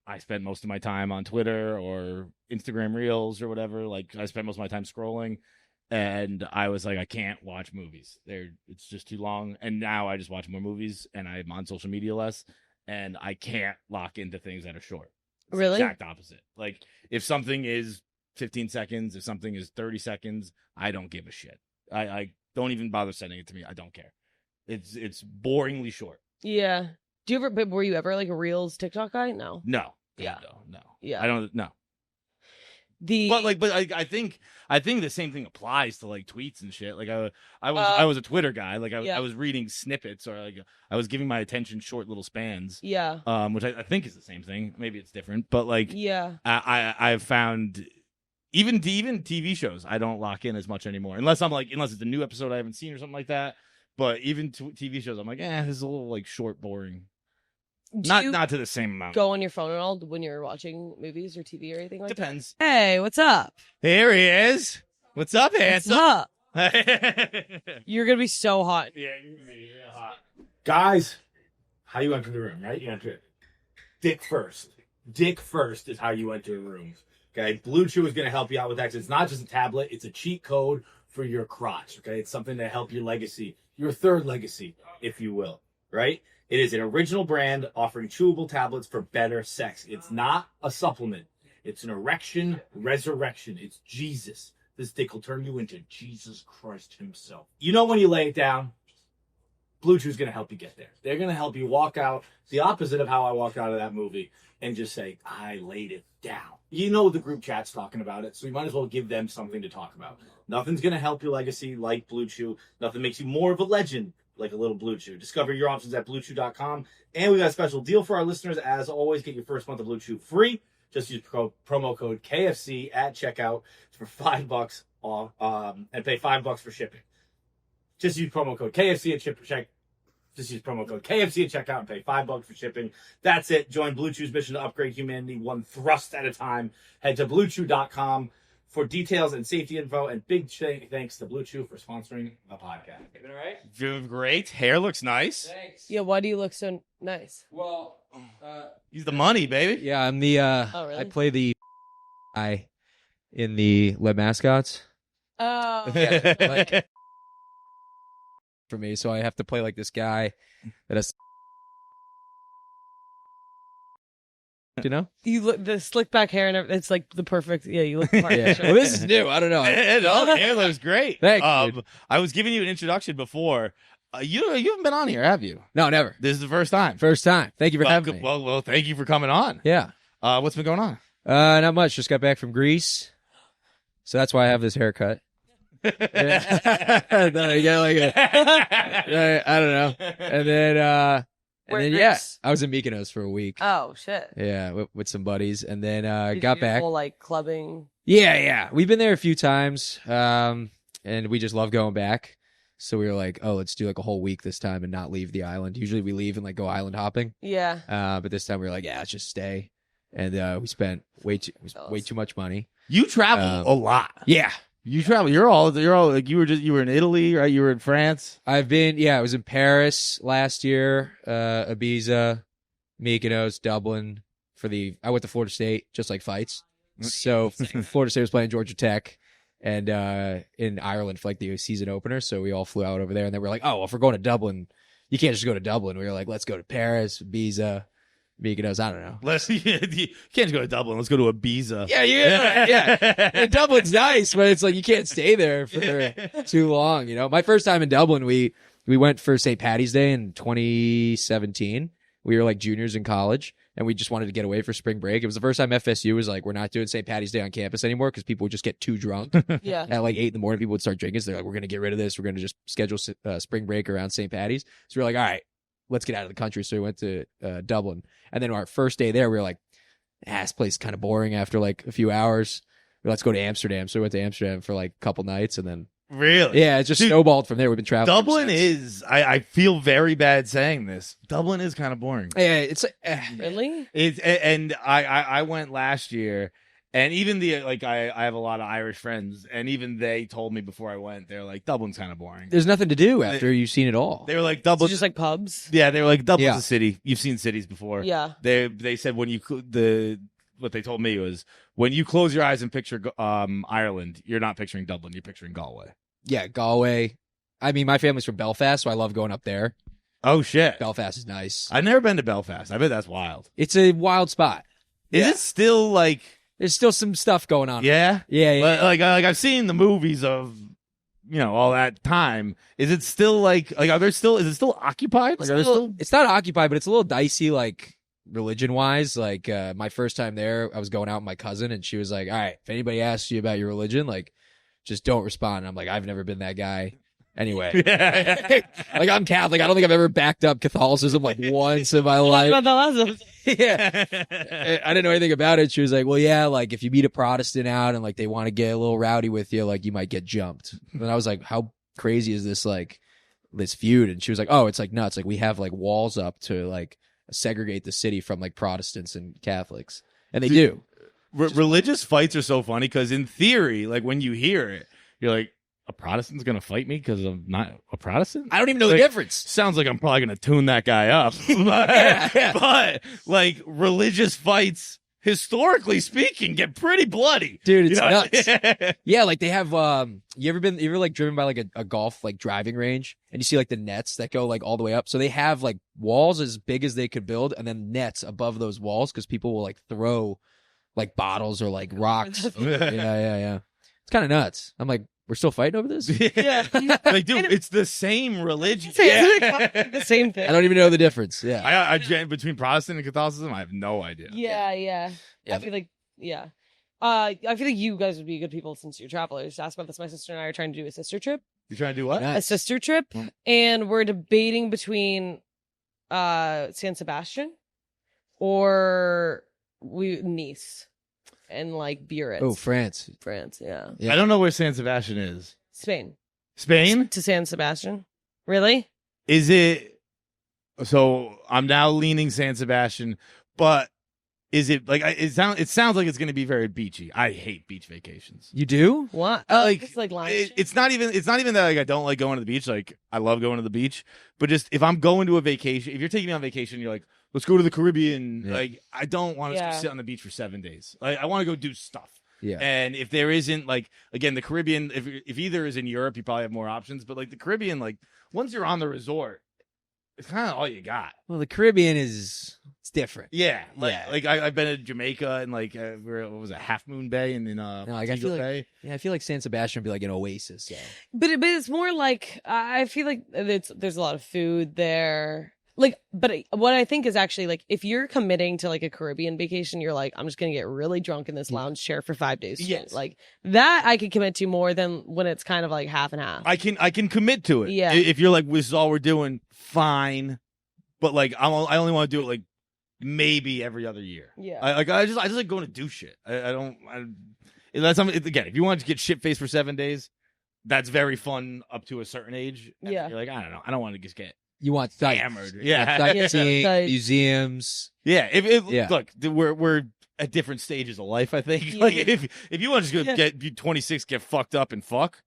I spent most of my time on Twitter or Instagram Reels or whatever. Like I spent most of my time scrolling, and I was like, I can't watch movies. It's just too long. And now I just watch more movies, and I'm on social media less, and I can't lock into things that are short. It's the Really? exact opposite. Like if something is 15 seconds, if something is 30 seconds, I don't give a shit. I don't even bother sending it to me. I don't care. It's boringly short. Yeah. But were you ever like a Reels TikTok guy? No. No. Yeah. No. Yeah. I don't. No. But I think the same thing applies to like tweets and shit. Like I was a Twitter guy. Like I was reading snippets, or like I was giving my attention short little spans. Yeah. Which I think is the same thing. Maybe it's different, but like Yeah. I've found even TV shows I don't lock in as much anymore unless it's a new episode I haven't seen or something like that. But even TV shows, I'm like, this is a little like short, boring. Not to the same amount. Go on your phone at all when you're watching movies or TV or anything like Depends. that? Hey, what's up? Here he is. What's up, What's handsome? up? Yeah, You're gonna be so hot. you're gonna be real hot. Guys, how you enter the room, right? You enter it. Dick first. Dick first is how you enter a room. Okay, BlueChew is going to help you out with that. 'Cause it's not just a tablet; it's a cheat code for your crotch. Okay, it's something to help your legacy, your third legacy, if you will. Right? It is an original brand offering chewable tablets for better sex. It's not a supplement. It's an erection resurrection. It's Jesus. This dick will turn you into Jesus Christ himself. You know when you lay it down, BlueChew's going to help you get there. They're going to help you walk out the opposite of how I walked out of that movie and just say, I laid it down. You know the group chat's talking about it, so you might as well give them something to talk about. Nothing's going to help your legacy like BlueChew. Nothing makes you more of a legend like a little BlueChew. Discover your options at BlueChew.com. And we got a special deal for our listeners. As always, get your first month of BlueChew free. Just use promo code KFC at checkout for $5 off, and pay $5 for shipping. Just use promo code KFC at Just use promo code KFC at checkout and pay $5 for shipping. That's it. Join BlueChew's mission to upgrade humanity one thrust at a time. Head to BlueChew.com for details and safety info. And big thanks to BlueChew for sponsoring the podcast. All right? Doing great. Hair looks nice. Thanks. Yeah, why do you look so nice? Well, He's the money, baby. yeah, I'm the. Oh, really? I play the guy in the Mascots. Oh. Yeah, like, for me, so I have to play like this guy that has. You know? You look the slick back hair and everything. It's like the perfect. Yeah, you look the part. Yeah. Sure. Well, this is new. I don't know. Hair looks great. Thanks, dude. I was giving you an introduction before. You haven't been on here, have you? No, never. This is the first time. First time. Thank you for having me. Well, thank you for coming on. Yeah. What's been going on? Not much. Just got back from Greece, so that's why I have this haircut. Yeah. No, you got like I don't know. And then Where yeah, Greece? I was in Mykonos for a week. Oh shit. Yeah, with some buddies, and then Did you got do the back. whole, like clubbing. Yeah. We've been there a few times, and we just love going back. So we were like, oh, let's do like a whole week this time and not leave the island. Usually we leave and like go island hopping. Yeah. But this time we were like, yeah, let's just stay. And we spent way too much money. You travel a lot. Yeah. You travel. You're all like you were in Italy, right? You were in France. I was in Paris last year, Ibiza, Mykonos, Dublin I went to Florida State, just like Feits. So Florida State was playing Georgia Tech and in Ireland for like the season opener. So we all flew out over there, and then we're like, oh, well, if we're going to Dublin, you can't just go to Dublin. We were like, let's go to Paris, Ibiza, Mykonos. I don't know. You can't just go to Dublin. Let's go to Ibiza. Yeah. And Dublin's nice, but it's like you can't stay there for too long. You know, my first time in Dublin, we went for St. Patty's Day in 2017. We were like juniors in college, and we just wanted to get away for spring break. It was the first time FSU was like, we're not doing St. Patty's Day on campus anymore because people would just get too drunk. Yeah. At like 8 a.m, people would start drinking. So they're like, we're going to get rid of this. We're going to just schedule spring break around St. Patty's. So we're like, all right, let's get out of the country. So we went to Dublin. And then our first day there, we were like, this place is kind of boring after like a few hours. Let's go to Amsterdam. So we went to Amsterdam for like a couple nights, and then Really? yeah, it just snowballed from there. We've been traveling. Dublin is. I feel very bad saying this. Dublin is kind of boring. Yeah, it's Really? It's and I went last year, and even I have a lot of Irish friends, and even they told me before I went, they're like, Dublin's kind of boring. there's nothing to do after you've seen it all. They were like, So Dublin. just like pubs. Yeah, they were like, Dublin's Yeah. a city. You've seen cities before. Yeah. They said when what they told me was when you close your eyes and picture Ireland, you're not picturing Dublin, you're picturing Galway. Yeah, Galway. I mean, my family's from Belfast, so I love going up there. Oh shit! Belfast is nice. I've never been to Belfast. I bet that's wild. It's a wild spot. Is Yeah. it still like? There's still some stuff going on. Yeah, Yeah. Like I've seen the movies of all that time. Is it still like are there still? Is it still occupied? Like are there still? It's not occupied, but it's a little dicey, like religion wise. Like my first time there, I was going out with my cousin, and she was like, "All right, if anybody asks you about your religion, like, just don't respond." And I'm like, I've never been that guy. Anyway, Yeah. like I'm Catholic. I don't think I've ever backed up Catholicism like once in my life. About that last episode. Yeah, I didn't know anything about it. She was like, "Well, yeah, like if you meet a Protestant out and like they want to get a little rowdy with you, like you might get jumped." And I was like, "How crazy is this like this feud?" And she was like, "Oh, it's like nuts. Like we have like walls up to like segregate the city from like Protestants and Catholics, and they do." Religious fights are so funny because in theory, like when you hear it, you're like, a Protestant's gonna fight me because I'm not a Protestant? I don't even know the Like, difference. Sounds like I'm probably gonna tune that guy up. But like religious fights, historically speaking, get pretty bloody. Dude, it's You know? nuts. Yeah, like they have you ever like driven by like a golf like driving range and you see like the nets that go like all the way up? So they have like walls as big as they could build and then nets above those walls because people will like throw like bottles or like rocks. Yeah. It's kind of nuts. I'm like, we're still fighting over this? Yeah. Like, dude, it's the same religion. The same thing. I don't even know the difference. Yeah. I between Protestant and Catholicism, I have no idea. Yeah. Yeah. I feel like, yeah. I feel like you guys would be good people since you're travelers. Ask about this. My sister and I are trying to do a sister trip. You're trying to do what? Nice. A sister trip. And we're debating between San Sebastian or Nice and like Biarritz. Oh, France. France, yeah. Yeah. I don't know where San Sebastian is. Spain. Spain? To San Sebastian. Really? Is it? So I'm now leaning San Sebastian, but is it like it sounds like it's going to be very beachy. I hate beach vacations. You do? What? Like, It's like lime shit? It's not even that like I don't like going to the beach. Like I love going to the beach, but just if I'm going to a vacation, if you're taking me on vacation, you're like, let's go to the Caribbean. Yeah. Like I don't want to Yeah. sit on the beach for 7 days. Like I want to go do stuff. Yeah. And if there isn't like again the Caribbean, if either is in Europe, you probably have more options. But like the Caribbean, like once you're on the resort, it's kind of all you got. Well, the Caribbean it's different. Yeah, Yeah. like I've been to Jamaica and like what was it, Half Moon Bay and then like, I Montego feel like- Bay. Yeah, I feel like San Sebastian would be like an oasis. So. But it's more like I feel like there's a lot of food there. Like, but what I think is actually like if you're committing to like a Caribbean vacation, you're like, I'm just gonna get really drunk in this lounge chair for 5 days. Yes. Like that I could commit to more than when it's kind of like half and half. I can commit to it. Yeah. If you're like this is all we're doing, fine. But like I only want to do it like maybe every other year. Yeah. I just like going to do shit. That's something again. If you want to get shit faced for 7 days, that's very fun up to a certain age. Yeah. You're like I don't know. I don't want to just get You want sights. hammered. Yeah. Sightseeing, Sights. museums. Yeah, Yeah. Look, we're at different stages of life. I think. Yeah. Like if you want to just get be 26, get fucked up and fuck,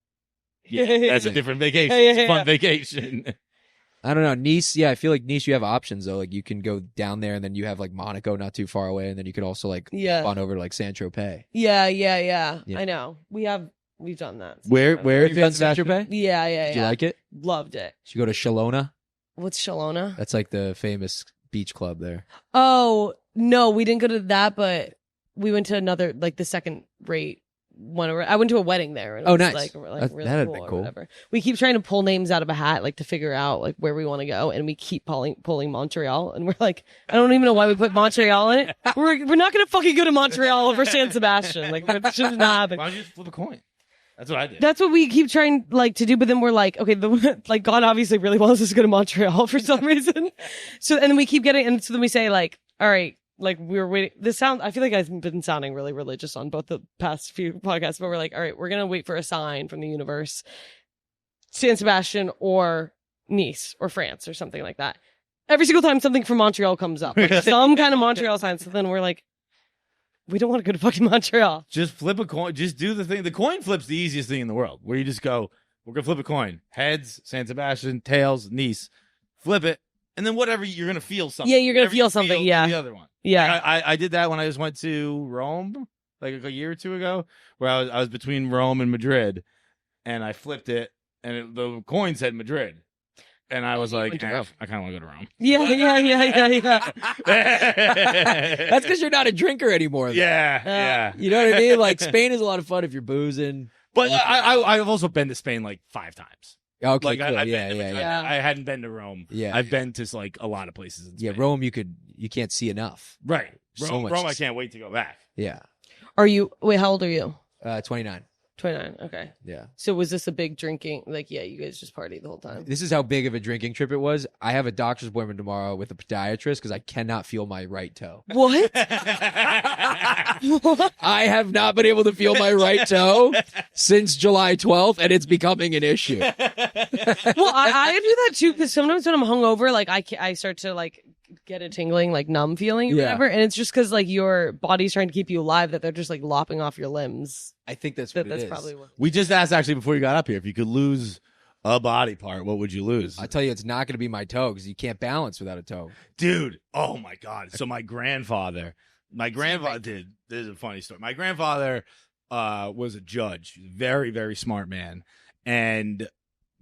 yeah, that's a different vacation. Yeah, It's a fun yeah. vacation. I don't know. Nice, yeah, I feel like Nice, you have options though. Like you can go down there and then you have like Monaco not too far away, and then you could also like Yeah. on over to like Saint Tropez. Yeah. Yeah. I know. We've done that. Where Have you done Saint Sebastian? Tropez? Yeah. Did you like it? Loved it. Did you go to Shalona? What's Shalona? That's like the famous beach club there. Oh, no, we didn't go to that, but we went to another, like the second rate one. I went to a wedding there. And it Oh, was, nice. Like really That'd cool be or cool. whatever. We keep trying to pull names out of a hat, like to figure out like where we want to go. And we keep pulling Montreal. And we're like, I don't even know why we put Montreal in it. We're not going to fucking go to Montreal over San Sebastian. Like that should not happen. Why don't you just flip a coin? That's what I did. That's what we keep trying like to do, but then we're like, okay, like God obviously really wants us to go to Montreal for some reason. So and then we keep getting, and so then we say like, all right, like we were waiting. I feel like I've been sounding really religious on both the past few podcasts, but we're like, all right, we're gonna wait for a sign from the universe, San Sebastian or Nice or France or something like that. Every single time something from Montreal comes up, like some kind of Montreal sign. So then we're like, we don't want to go to fucking Montreal. Just flip a coin. Just do the thing. The coin flip's the easiest thing in the world. Where you just go, we're gonna flip a coin. Heads, San Sebastian. Tails, Nice. Flip it, and then whatever you're gonna feel something. Yeah, you're gonna Whatever feel you something. Yeah, the other one. yeah. I did that when I just went to Rome, like a year or two ago, where I was between Rome and Madrid, and I flipped it, and the coin said Madrid, and I was like, I kind of want to go to Rome. Yeah. That's because you're not a drinker anymore. Though. Yeah. You know what I mean? Like Spain is a lot of fun if you're boozing. But I've also been to Spain like 5 times. Okay, Like cool. I've Yeah. been to- I hadn't been to Rome. Yeah. I've been to like a lot of places in Spain. Yeah, Rome, you can't see enough. Right. So Rome, much Rome, to I see. can't wait to go back. Yeah. Wait, how old are you? 29. 29. Okay. Yeah. So was this a big drinking? Like, yeah, you guys just partied the whole time. This is how big of a drinking trip it was. I have a doctor's appointment tomorrow with a podiatrist because I cannot feel my right toe. What? I have not been able to feel my right toe since July 12th, and it's becoming an issue. Well, I do that too because sometimes when I'm hungover, like I start to like get a tingling, like numb feeling or Yeah. whatever, and it's just because like your body's trying to keep you alive that they're just like lopping off your limbs. I think that's what That's it is. probably what. We just asked actually before you got up here if you could lose a body part, what would you lose? I tell you, it's not going to be my toe because you can't balance without a toe. Dude, oh my God. So my grandfather did. This is a funny story. My grandfather was a judge, very, very smart man. And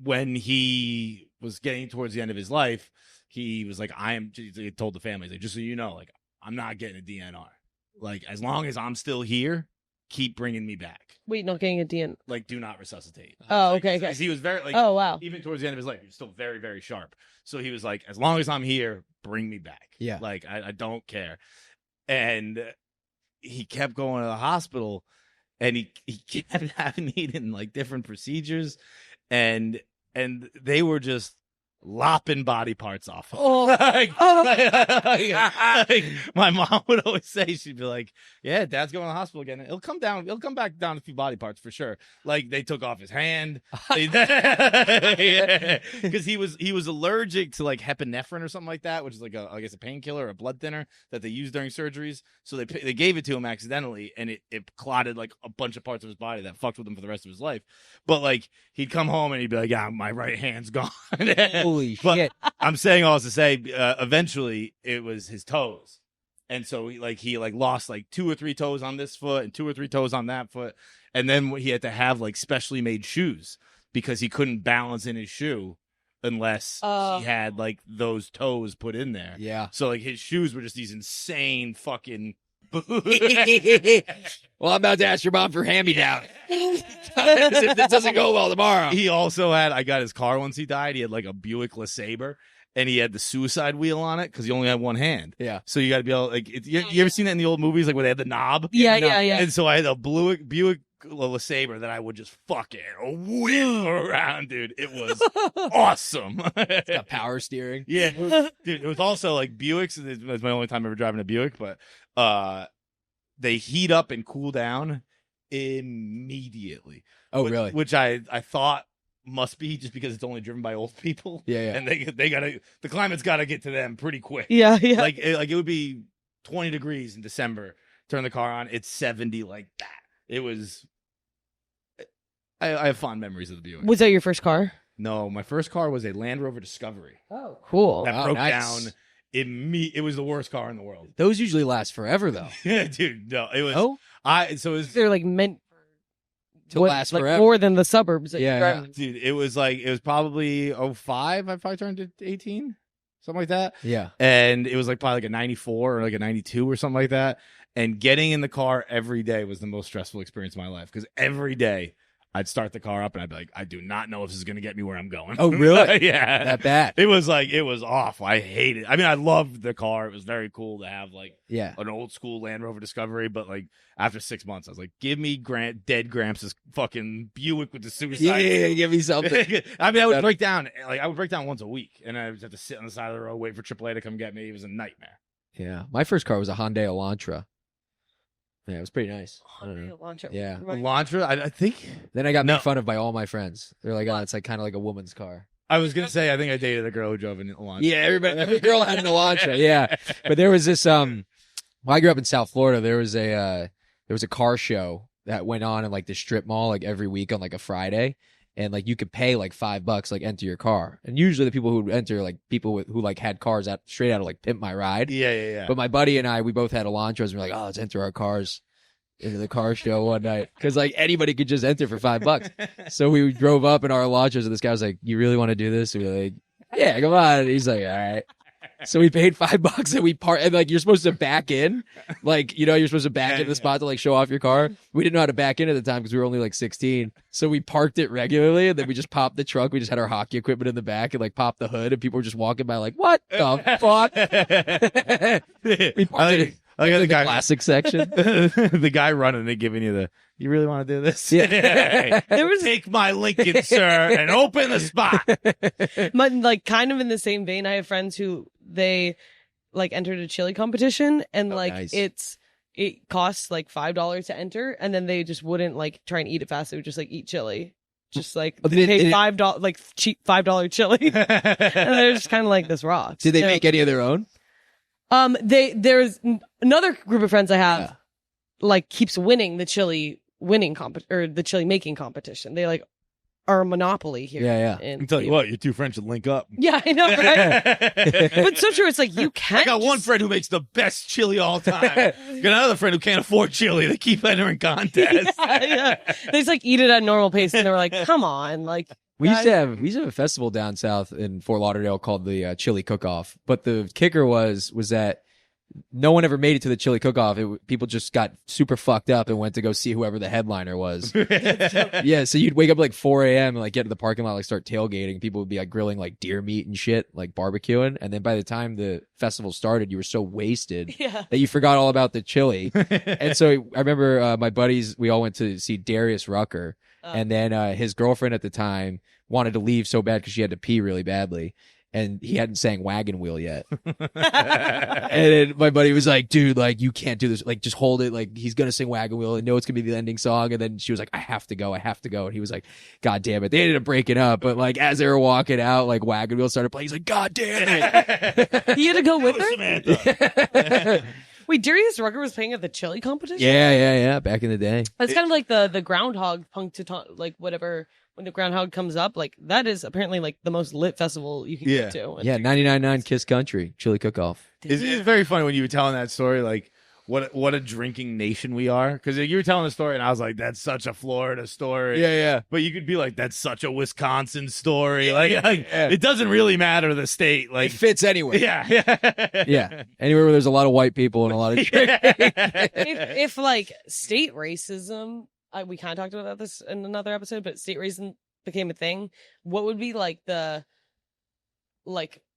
when he was getting towards the end of his life, he was like, he told the family, he's like, just so you know, like, I'm not getting a DNR. Like, as long as I'm still here, keep bringing me back. Wait, not getting a DN. Like, do not resuscitate. Oh, Like, okay, okay. 'cause he was very, like, Oh, wow. even towards the end of his life, he was still very, very sharp. So he was like, as long as I'm here, bring me back. Yeah. Like, I don't care. And he kept going to the hospital, and he kept having needing like different procedures, and they were just lopping body parts off. Oh. Like, my mom would always say, she'd be like, yeah, Dad's going to the hospital again. He'll come back down a few body parts for sure. Like they took off his hand. Because he was allergic to like epinephrine or something like that, which is like I guess a painkiller or a blood thinner that they use during surgeries. So they gave it to him accidentally, and it clotted like a bunch of parts of his body that fucked with him for the rest of his life. But like he'd come home and he'd be like, yeah, my right hand's gone. Holy But shit. I'm saying all this to say, eventually it was his toes. And so he lost like 2 or 3 toes on this foot and 2 or 3 toes on that foot. And then he had to have like specially made shoes because he couldn't balance in his shoe unless he had like those toes put in there. Yeah. So like his shoes were just these insane fucking Well, I'm about to ask your mom for hand-me-down. If this doesn't go well tomorrow. He also I got his car once he died. He had like a Buick LeSabre, and he had the suicide wheel on it because he only had one hand. Yeah. So you got to be able like you ever seen that in the old movies like where they had the knob? Yeah, No. yeah, yeah. And so I had a Buick LeSabre that I would just fucking whip around, dude. It was awesome. Got power steering. Yeah, dude. It was also like Buicks. It was my only time ever driving a Buick, but they heat up and cool down immediately. Oh, really? Which I thought must be just because it's only driven by old people. Yeah, yeah. And they gotta the climate's gotta get to them pretty quick. Yeah, yeah. Like it would be 20 degrees in December. Turn the car on, it's 70 like that. It was. I have fond memories of the Buick. Was that your first car? No, my first car was a Land Rover Discovery Oh, cool. that Oh, broke nice. down. It was the worst car in the world. Those usually last forever, though. Yeah, dude. No, it was. Oh, So it was. They're like meant to last like forever. more than the suburbs that Yeah, you're yeah. driving. Dude, it was probably 05. I probably turned to 18, something like that. Yeah. And it was like probably like a 94 or like a 92 or something like that. And getting in the car every day was the most stressful experience of my life because every day I'd start the car up and I'd be like, I do not know if this is going to get me where I'm going. Oh, really? Yeah. That bad. It was awful. I hated it. I mean, I loved the car. It was very cool to have like Yeah. an old school Land Rover Discovery, but like after 6 months, I was like, give me dead Gramps' fucking Buick with the suicide. Yeah, give me something. I mean, I would break down once a week, and I would have to sit on the side of the road, wait for AAA to come get me. It was a nightmare. Yeah, my first car was a Hyundai Elantra. Yeah, it was pretty nice. I don't know. Launcher. Yeah. Elantra, I think. Then I got No. made fun of by all my friends. They're like, "Oh, it's like kind of like a woman's car." I was gonna say I think I dated a girl who drove an Elantra. Yeah, every girl had an Elantra. Yeah, but there was this. When I grew up in South Florida, there was a car show that went on in like the strip mall like every week on like a Friday, and like you could pay like $5 like enter your car, and usually the people who would enter like people who like had cars out straight out of like Pimp My Ride. Yeah. But my buddy and I, we both had Elantras, and we're like, oh, let's enter our cars into the car show one night because like anybody could just enter for $5. So we drove up in our Elantras, and this guy was like, "You really want to do this?" And we were like, "Yeah, come on." And he's like, "All right." So we paid $5 and we and like you're supposed to back in, like you're supposed to back into the spot to like show off your car. We didn't know how to back in at the time because we were only like 16. So we parked it regularly, and then we just popped the trunk. We just had our hockey equipment in the back and like popped the hood, and people were just walking by like, "What the fuck?" We parked it I got the guy classic section. the guy running and giving you the. You really want to do this? Yeah. There was Take my Lincoln, sir, and open the spot. but like kind of in the same vein, I have friends who they like entered a chili competition, and like nice. it costs like $5 to enter, and then they just wouldn't like try and eat it fast. They would just like eat chili. Just like Oh, they pay didn't- $5 like cheap $5 chili. And they're just kind of like, this rocks. Did they Yeah. make any of their own? There's another group of friends I have Yeah. like keeps winning the chili or the chili making competition. They like are a monopoly here. Yeah. in I'll tell you what, your two friends should link up. Yeah, I know, right? But so true. It's like you can't. I got one friend who makes the best chili all time. Got another friend who can't afford chili. They keep entering contests. Yeah. They just like eat it at a normal pace, and they were like, "Come on!" Like We used to have a festival down south in Fort Lauderdale called the Chili Cook-Off. But the kicker was that no one ever made it to the Chili Cook-Off. People just got super fucked up and went to go see whoever the headliner was. Yeah, so you'd wake up like 4 a.m. and like get to the parking lot, like start tailgating. People would be like grilling like deer meat and shit, like barbecuing. And then by the time the festival started, you were so wasted yeah. that you forgot all about the chili. And so I remember my buddies, we all went to see Darius Rucker. And then his girlfriend at the time wanted to leave so bad because she had to pee really badly. And he hadn't sang Wagon Wheel yet. And then my buddy was like, "Dude, like, you can't do this. Like, just hold it. Like, he's going to sing Wagon Wheel. I know it's going to be the ending song." And then she was like, I have to go. And he was like, "God damn it." They ended up breaking up. But, like, as they were walking out, like, Wagon Wheel started playing. He's like, "God damn it." You had to go with her. Samantha. Wait, Darius Rucker was playing at the chili competition. Yeah. Back in the day. It's kind of like the groundhog like whatever. When the groundhog comes up, like that is apparently like the most lit festival you can Yeah. get to. Yeah, 99.9 Kiss Country, Chili Cook-Off. It's very funny when you were telling that story, like what a drinking nation we are. Because you were telling the story, and I was like, "That's such a Florida story." Yeah. But you could be like, "That's such a Wisconsin story." Like it doesn't really matter the state. It Like, fits anywhere. yeah. Yeah. Anywhere where there's a lot of white people and a lot of if like state racism, we kind of talked about this in another episode, but state racism became a thing. What would be like the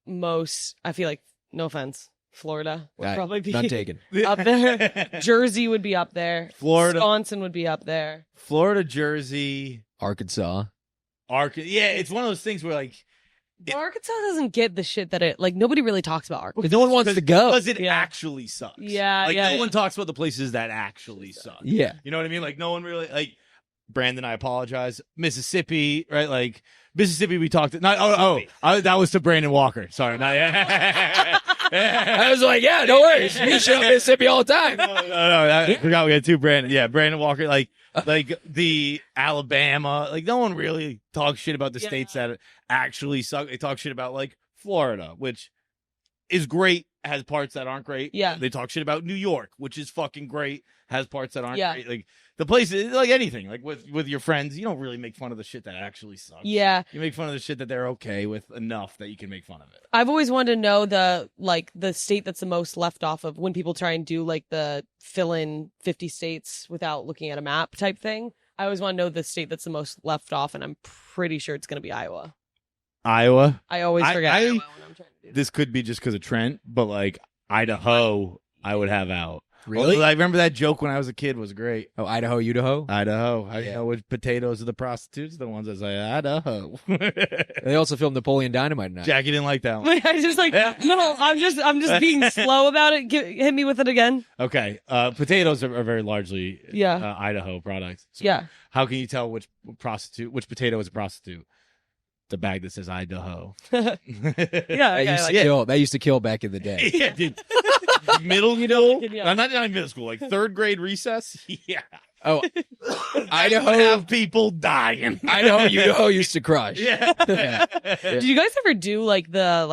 most? I feel like, no offense, Florida would probably be none taken. up there. Jersey would be up there. Florida. Wisconsin would be up there. Florida, Jersey, Arkansas. Arkansas. Yeah, it's one of those things where like Arkansas doesn't get the shit that it like. Nobody really talks about Arkansas. Because no one wants to go. because it Yeah. actually sucks. Yeah, like yeah, no yeah. one talks about the places that actually suck. Yeah. You know what I mean? Like no one really like. Brandon, I apologize. Mississippi, right? Like Mississippi, we talked. That was to Brandon Walker. Sorry, not I was like, yeah, no worries. You show up in Mississippi all the time. no. I forgot we had two Brandon. Yeah, Brandon Walker. Like the Alabama. Like no one really talks shit about the states that actually suck. They talk shit about like Florida, which is great, has parts that aren't great. Yeah. They talk shit about New York, which is fucking great, has parts that aren't Yeah. great. Like the places, like anything, like with your friends, you don't really make fun of the shit that actually sucks. Yeah, You make fun of the shit that they're okay with enough that you can make fun of it. I've always wanted to know the state that's the most left off of when people try and do like the fill in 50 states without looking at a map type thing. I always want to know the state that's the most left off, and I'm pretty sure it's going to be Iowa. Iowa. I always forget Iowa when I'm trying to do This could be just because of Trent, but like Idaho, I would have out. Really? I remember that joke when I was a kid was great. Oh, Idaho, Idaho. Idaho. I Yeah. know which potatoes are the prostitutes, the ones that say Idaho. They also filmed Napoleon Dynamite tonight. Jackie didn't like that one. Wait, I just like no. I'm just being slow about it. Hit me with it again. Okay. Potatoes are very largely Yeah. Idaho products. So Yeah. how can you tell which potato is a prostitute? The bag that says Idaho. Yeah. That used to kill back in the day. Yeah, dude. Middle school? yeah. Not middle school, like third grade recess? Yeah. Oh, I Idaho. have people dying. Idaho used to crush. Yeah. Did you guys ever do like the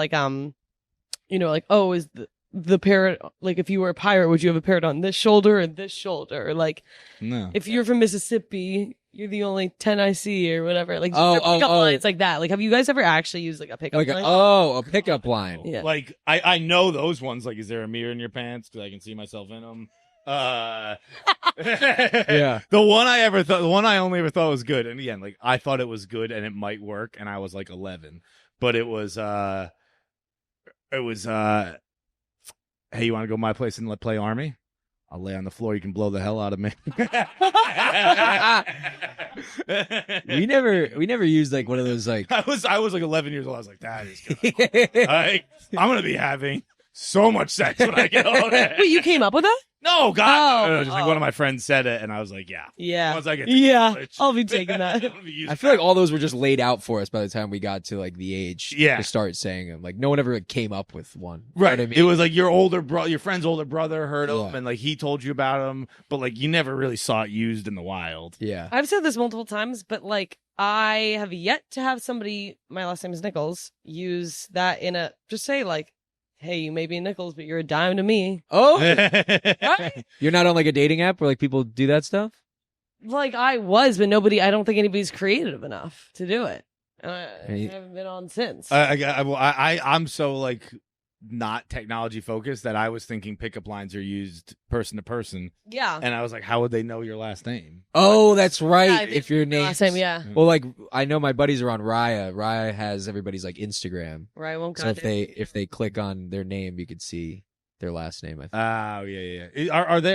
is the parrot like if you were a pirate would you have a parrot on this shoulder and this shoulder? Or, like No. if you're from Mississippi, you're the only 10 I see or whatever. Like pickup lines like that. Like have you guys ever actually used like a pickup line? A pickup line. Yeah. Like I know those ones. Like, is there a mirror in your pants? Because I can see myself in them. Yeah. The one I only ever thought was good, and again, like I thought it was good and it might work, and I was like 11, but it was hey, you want to go to my place and play Army? I'll lay on the floor. You can blow the hell out of me. We never used like one of those like. I was like 11 years old. I was like, that is good. I'm gonna be having so much sex when I get older. Wait, you came up with that? No, God. Oh, No, just like one of my friends said it, and I was like, yeah. Yeah. Once I get to Yeah. college. I'll be taking that. I feel like all those were just laid out for us by the time we got to like the age Yeah. to start saying them. Like no one ever like, came up with one. You know Right. what I mean? It was like your friend's older brother heard Yeah. him, and like he told you about him, but like you never really saw it used in the wild. Yeah. I've said this multiple times, but like I have yet to have somebody, my last name is Nichols, use that in a just say like, hey, you may be Nichols, but you're a dime to me. Oh, Right? you're not on like a dating app where like people do that stuff. Like I was, but I don't think anybody's creative enough to do it. I haven't been on since. I'm so like not technology focused that I was thinking pickup lines are used person to person, yeah. and I was like, how would they know your last name? Oh, that's right. Yeah, if your name, last name, yeah. Well, like I know my buddies are on Raya. Raya has everybody's like Instagram. Right, won't So if they click on their name, you could see their last name. I think. Oh yeah.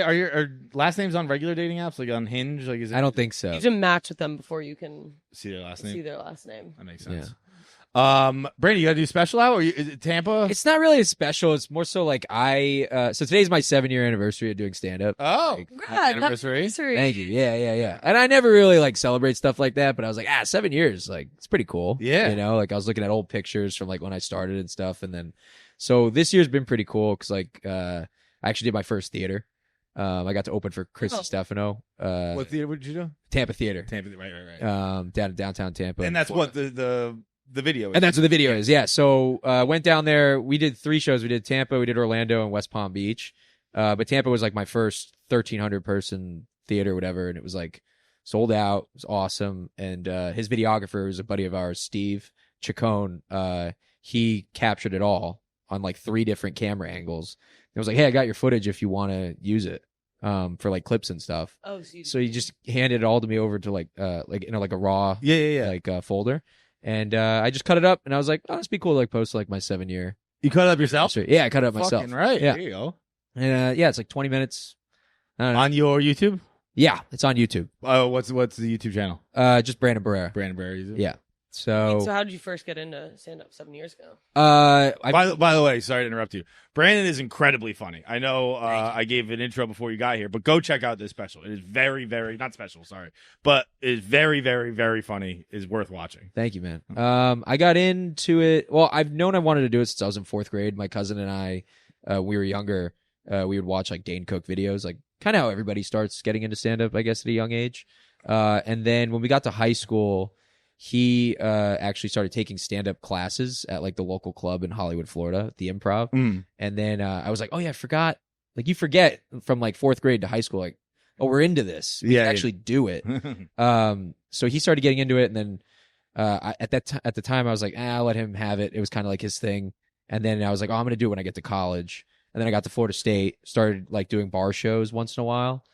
Are your last names on regular dating apps like on Hinge? Like is it, I don't think so. you have to match with them before you can see their last see name. their last name. That makes sense. Brandon, you gotta do special hour? Is it Tampa? It's not really a special. It's more so like so today's my 7-year anniversary of doing stand up. Oh, Like, Congrats, anniversary. Thank you. Yeah. And I never really like celebrate stuff like that, but I was like, 7 years, like it's pretty cool. Yeah. You know, like I was looking at old pictures from like when I started and stuff, and then so this year's been pretty cool because like I actually did my first theater. I got to open for Chris Stefano. What theater would you do? Tampa Theater. Tampa, right. Down in downtown Tampa. And that's what the video is. And that's what the video is, yeah. So went down there. We did 3 shows. We did Tampa, we did Orlando, and West Palm Beach. But Tampa was like my first 1,300 person theater, whatever, and it was like sold out. It was awesome. And his videographer was a buddy of ours, Steve Chacon. He captured it all on like 3 different camera angles. It was like, hey, I got your footage if you want to use it for like clips and stuff. Oh, So he just handed it all to me over to like a raw like folder. And I just cut it up, and I was like, "Oh, it'd be cool to like post like my 7-year." You cut it up yourself? Yeah, I cut it up myself. Fucking right. Yeah. There you go. And it's like 20 minutes. I don't know. On your YouTube? Yeah, it's on YouTube. Oh, what's the YouTube channel? Just Brandon Barrera. Brandon Barrera. YouTube? Yeah. So how did you first get into stand up 7 years ago? By the way, sorry to interrupt you. Brandon is incredibly funny. I know I gave an intro before you got here, but go check out this special. It is very, very not special, sorry, but it is very, very, very funny. Is worth watching. Thank you, man. I got into it. Well, I've known I wanted to do it since I was in 4th grade. My cousin and I, we were younger. We would watch like Dane Cook videos, like kind of how everybody starts getting into stand up, I guess, at a young age. And then when we got to high school, he actually started taking stand-up classes at like the local club in Hollywood, Florida, the Improv. And then I was like, oh yeah, I forgot. Like you forget from like 4th grade to high school, like, oh, we're into this. We can actually do it. So he started getting into it, and then at the time I was like, I'll let him have it. It was kind of like his thing. And then I was like, oh, I'm gonna do it when I get to college. And then I got to Florida State, started like doing bar shows once in a while,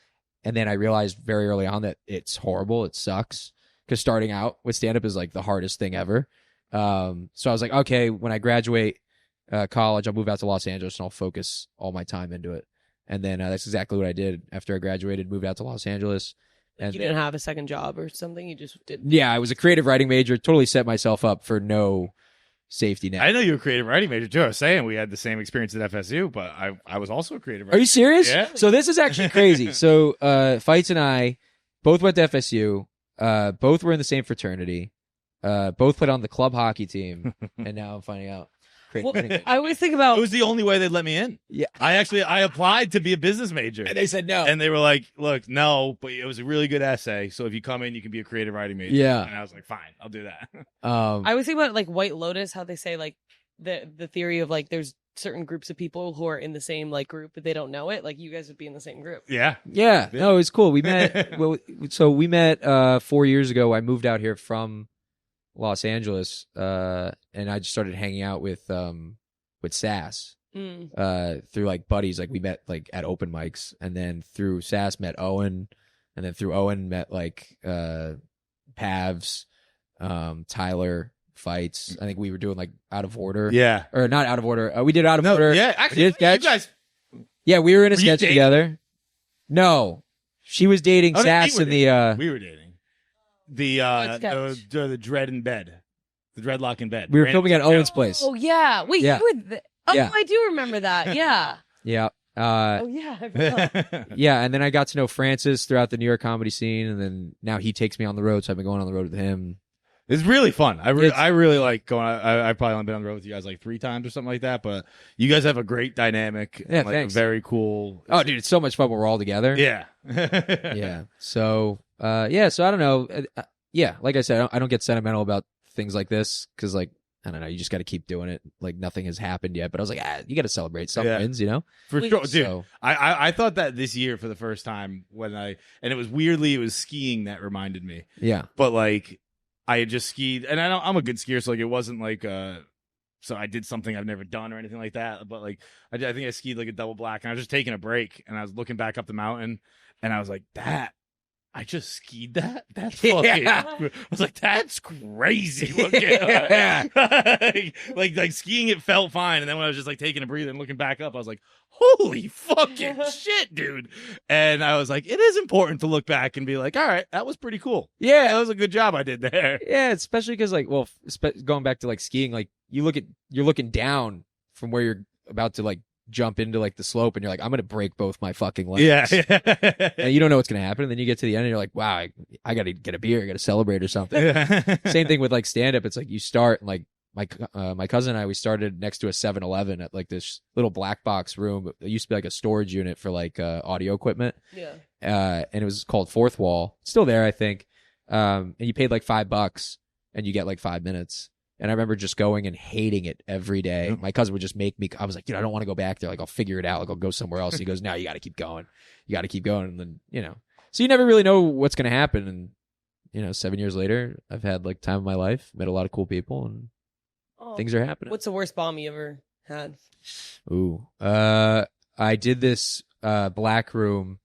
and then I realized very early on that it's horrible. It sucks. Because starting out with stand-up is like the hardest thing ever. So I was like, okay, when I graduate college, I'll move out to Los Angeles and I'll focus all my time into it. And then that's exactly what I did after I graduated, moved out to Los Angeles. And You didn't have a second job or something. You just did. yeah, I was a creative writing major, totally set myself up for no safety net. I know you're a creative writing major too. I was saying we had the same experience at FSU, but I was also a creative Are writing. you serious? Yeah. So this is actually crazy. So Feits and I both went to FSU. Both were in the same fraternity. Both played on the club hockey team. And now I'm finding out. Well, I always think about It was the only way they'd let me in. Yeah. I applied to be a business major. And they said no. And they were like, look, no, but it was a really good essay. So if you come in, you can be a creative writing major. Yeah. And I was like, fine, I'll do that. I always think about like White Lotus, how they say like the theory of like there's certain groups of people who are in the same like group, but they don't know it. Like you guys would be in the same group. Yeah. Yeah. No, it was cool. We met. We met 4 years ago. I moved out here from Los Angeles, and I just started hanging out with Sass through like buddies. Like we met like at open mics, and then through Sass met Owen, and then through Owen met like Pavs, Tyler, Feits. I think we were doing like Out of Order. Yeah. Or not Out of Order. We did Out of Order. Yeah. We Actually, did sketch. you guys. Yeah, we were in a Were you sketch dating? together. No, she was dating Oh, no, Sass we were in the. We were dating. The sketch? the dread in bed. The dreadlock in bed. We were Ran- filming at Owen's place. Oh yeah. Wait, Yeah. you were. Oh, Yeah. I do remember that. Yeah. Yeah. Oh yeah. I forgot. Yeah, and then I got to know Francis throughout the New York comedy scene, and then now he takes me on the road, so I've been going on the road with him. It's really fun. I It's- really like going. I've probably only been on the road with you guys like 3 times or something like that, but you guys have a great dynamic. Yeah, and, like, thanks. Very cool. Oh, dude, it's so much fun when we're all together. Yeah. Yeah. So, so I don't know. Yeah, like I said, I don't get sentimental about things like this because, like, I don't know, you just got to keep doing it. Like nothing has happened yet, but I was like, you got to celebrate some Yeah. wins, you know? For Wait, sure, dude. So- I thought that this year for the first time and it was weirdly it was skiing that reminded me, Yeah. but like I had just skied and I'm a good skier, so like it wasn't like so I did something I've never done or anything like that, but like I think I skied like a double black and I was just taking a break and I was looking back up the mountain and I was like I just skied that. That's fucking. Yeah. I was like, that's crazy looking. like skiing, it felt fine, and then when I was just like taking a breather and looking back up, I was like, holy fucking shit, dude. And I was like, it is important to look back and be like, all right, that was pretty cool. Yeah. That was a good job I did there. Yeah, especially because, like, well, going back to like skiing, like you're looking down from where you're about to like jump into like the slope, and you're like, I'm gonna break both my fucking legs. Yeah. And you don't know what's gonna happen, and then you get to the end, and you're like, wow, I gotta get a beer, I gotta celebrate or something. Same thing with like stand up. It's like you start and like my cousin and I, we started next to a 7-Eleven at like this little black box room. It used to be like a storage unit for like audio equipment. Yeah. And it was called Fourth Wall. It's still there, I think. And you paid like $5 and you get like 5 minutes. And I remember just going and hating it every day. Yep. My cousin would just make me, I was like, dude, I don't want to go back there. Like, I'll figure it out. Like, I'll go somewhere else. And he goes, no, you got to keep going. You got to keep going. And then, you know, so you never really know what's going to happen. And, you know, 7 years later, I've had like time of my life, met a lot of cool people, and things are happening. What's the worst bomb you ever had? Ooh. I did this black room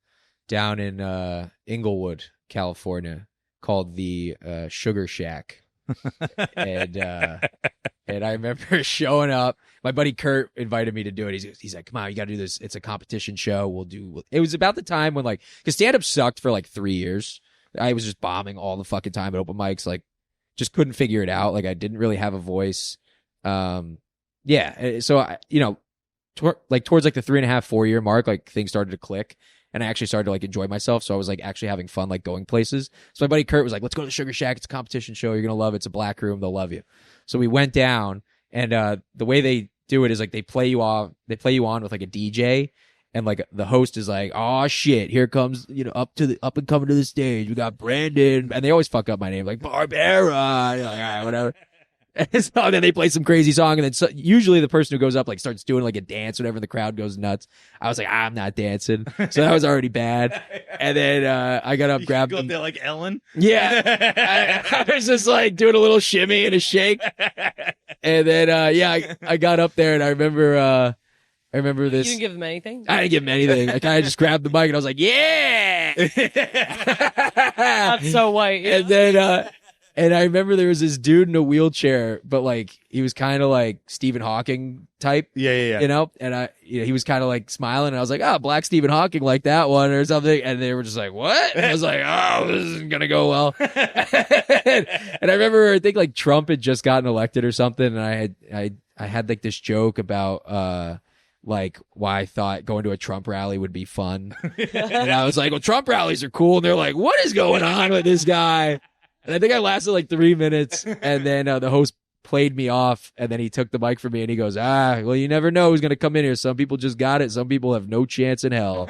down in Inglewood, California, called the Sugar Shack. and I remember showing up. My buddy Kurt invited me to do it. He's like, come on, you got to do this. It's a competition show. It was about the time when like, because stand-up sucked for like 3 years. I was just bombing all the fucking time at open mics. Like, just couldn't figure it out. Like, I didn't really have a voice. Yeah. So I, you know, towards like the 3.5, 4 year mark, like things started to click. And I actually started to like enjoy myself. So I was like actually having fun, like going places. So my buddy Kurt was like, let's go to the Sugar Shack. It's a competition show. You're going to love it. It's a black room. They'll love you. So we went down, and the way they do it is like they play you on with like a DJ, and like the host is like, oh shit, here comes, you know, up and coming to the stage. We got Brandon. And they always fuck up my name, like Barrera. You're like, all right, whatever. And so then they play some crazy song, and then usually the person who goes up like starts doing like a dance, whatever, and the crowd goes nuts. I was like, I'm not dancing, so that was already bad. And then I got up, grabbed Go up them. there like Ellen. Yeah, I was just like doing a little shimmy and a shake, and then I got up there, and I remember You this. didn't give them anything? I didn't give him anything. I kind of just grabbed the mic, and I was like, yeah. That's so white. And then And I remember there was this dude in a wheelchair, but like he was kind of like Stephen Hawking type. Yeah. You know, and he was kind of like smiling, and I was like, "Oh, Black Stephen Hawking, like that one or something." And they were just like, "What?" And I was like, "Oh, this isn't gonna go well." And I remember, I think like Trump had just gotten elected or something, and I had like this joke about like why I thought going to a Trump rally would be fun, and I was like, "Well, Trump rallies are cool," and they're like, "What is going on with this guy?" And I think I lasted like 3 minutes, and then the host played me off, and then he took the mic from me, and he goes, well, you never know who's going to come in here. Some people just got it. Some people have no chance in hell.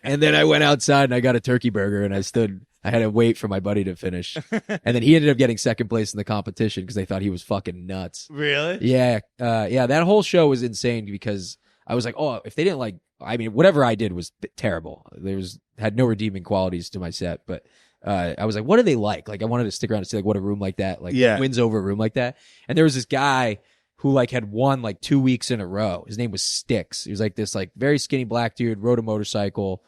And then I went outside, and I got a turkey burger, and I had to wait for my buddy to finish. And then he ended up getting second place in the competition because they thought he was fucking nuts. Really? Yeah. That whole show was insane because I was like, oh, if they didn't like, I mean, whatever I did was terrible. Had no redeeming qualities to my set, but I was like, what do they like? Like, I wanted to stick around and see like what a room like that wins over a room like that. And there was this guy who like had won like 2 weeks in a row. His name was Styx. He was like this like very skinny black dude, rode a motorcycle,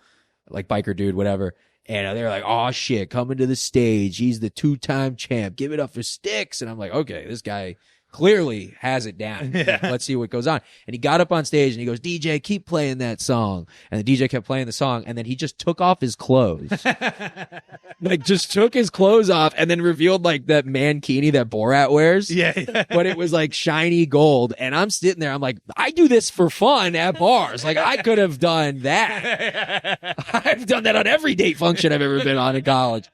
like biker dude, whatever. And they were like, oh shit, coming to the stage. He's the 2-time champ. Give it up for Styx. And I'm like, okay, this guy clearly has it down. Yeah. Let's see what goes on. And he got up on stage and he goes, DJ, keep playing that song. And the DJ kept playing the song. And then he just took off his clothes. Like just took his clothes off and then revealed like that mankini that Borat wears. Yeah. But it was like shiny gold. And I'm sitting there. I'm like, I do this for fun at bars. Like I could have done that. I've done that on every date function I've ever been on in college.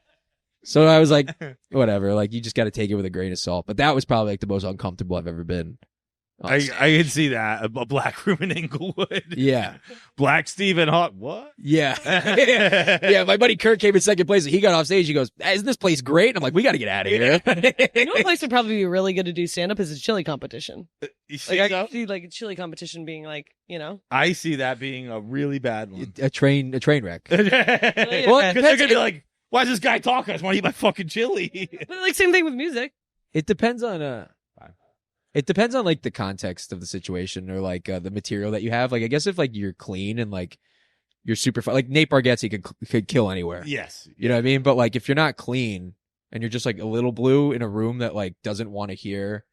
So I was like, whatever. Like you just got to take it with a grain of salt. But that was probably like the most uncomfortable I've ever been. I can see that. A black room in Inglewood. Yeah. Black Stephen Hawk. What? Yeah. Yeah. My buddy Kurt came in second place and he got off stage. He goes, isn't this place great? And I'm like, we got to get out of here. You know what place would probably be really good to do stand up is a chili competition. You see Like I so? could see like a chili competition being like, you know. I see that being a really bad one. A train wreck. Well, Yeah. because they're gonna be like, "Why is this guy talking? I just want to eat my fucking chili." But like same thing with music. It depends on like the context of the situation or like the material that you have. Like I guess if like you're clean and like you're super fun, like Nate Bargatze could kill anywhere. Yes, You know what I mean? But like if you're not clean and you're just like a little blue in a room that like doesn't want to hear,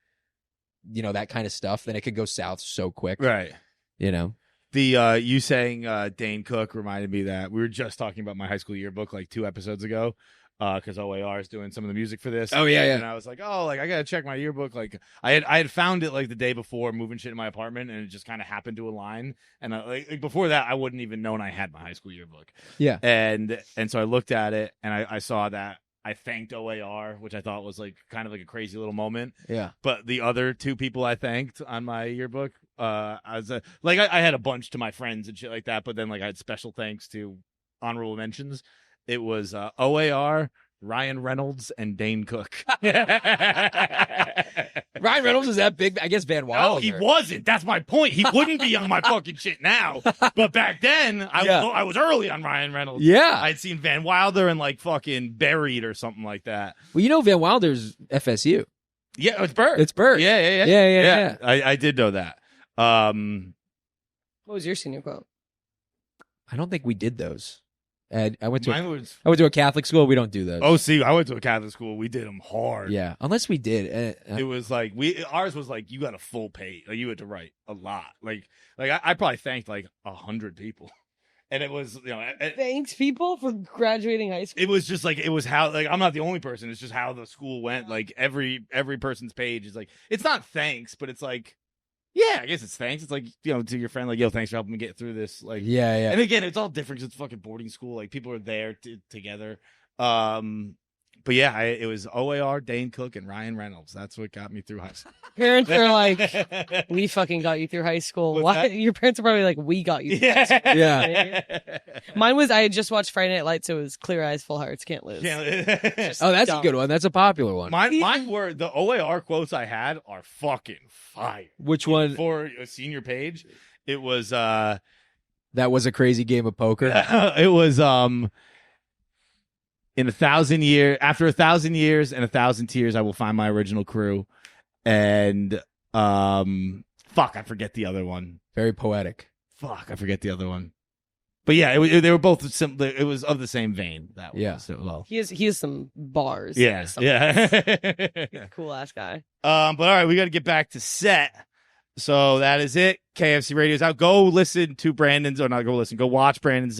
you know, that kind of stuff, then it could go south so quick. right. You know? The you saying Dane Cook reminded me that we were just talking about my high school yearbook like 2 episodes ago. Because OAR is doing some of the music for this. Oh, yeah. And I was like, oh, like I gotta check my yearbook. Like I had found it like the day before moving shit in my apartment, and it just kind of happened to align. And like before that, I wouldn't even known I had my high school yearbook. Yeah. And so I looked at it, and I saw that I thanked OAR, which I thought was like kind of like a crazy little moment. Yeah. But the other 2 people I thanked on my yearbook, I was like I had a bunch to my friends and shit like that, but then like I had special thanks to honorable mentions. It was OAR, Ryan Reynolds, and Dane Cook. Ryan Reynolds is that big? I guess Van Wilder. No, he wasn't. That's my point. He wouldn't be on my fucking shit now. But back then, I was early on Ryan Reynolds. Yeah. I'd seen Van Wilder and like fucking Buried or something like that. Well, you know Van Wilder's FSU. Yeah, it's Burt. It's Burt. Yeah. I did know that. What was your senior quote? I don't think we did those. And I went to Mine a Catholic school. We don't do those. Oh, see, I went to a Catholic school. We did them hard. Yeah, unless we did. It was like ours was like you got a full page. Like you had to write a lot. Like I probably thanked like 100 people, and it was Thanks people for graduating high school. it was just like it was how like I'm not the only person. It's just how the school went. Like every person's page is like it's not thanks, but it's like yeah, I guess it's thanks. It's like to your friend like yo, thanks for helping me get through this. Like Yeah. And again, it's all different 'cause it's fucking boarding school. Like people are there together. But yeah, it was OAR, Dane Cook, and Ryan Reynolds. That's what got me through high school. Parents are like, we fucking got you through high school. What's Why? that? Your parents are probably like, we got you. Through high school. Yeah. Mine was I had just watched Friday Night Lights, so it was Clear Eyes, Full Hearts, Can't Lose. Oh, that's a good one. That's a popular one. Mine were the OAR quotes I had are fucking fire. Which one? For a senior page, it was That was a crazy game of poker. it was in 1,000 years, after 1,000 years and 1,000 tears, I will find my original crew. And fuck, I forget the other one. Very poetic. Fuck, I forget the other one. But yeah, they were both it was of the same vein. That was well. He has some bars. Yeah, yeah. Cool ass guy. But all right, we got to get back to set. So that is it. KFC Radio's out. Go listen to Brandon's, or not go listen. Go watch Brandon's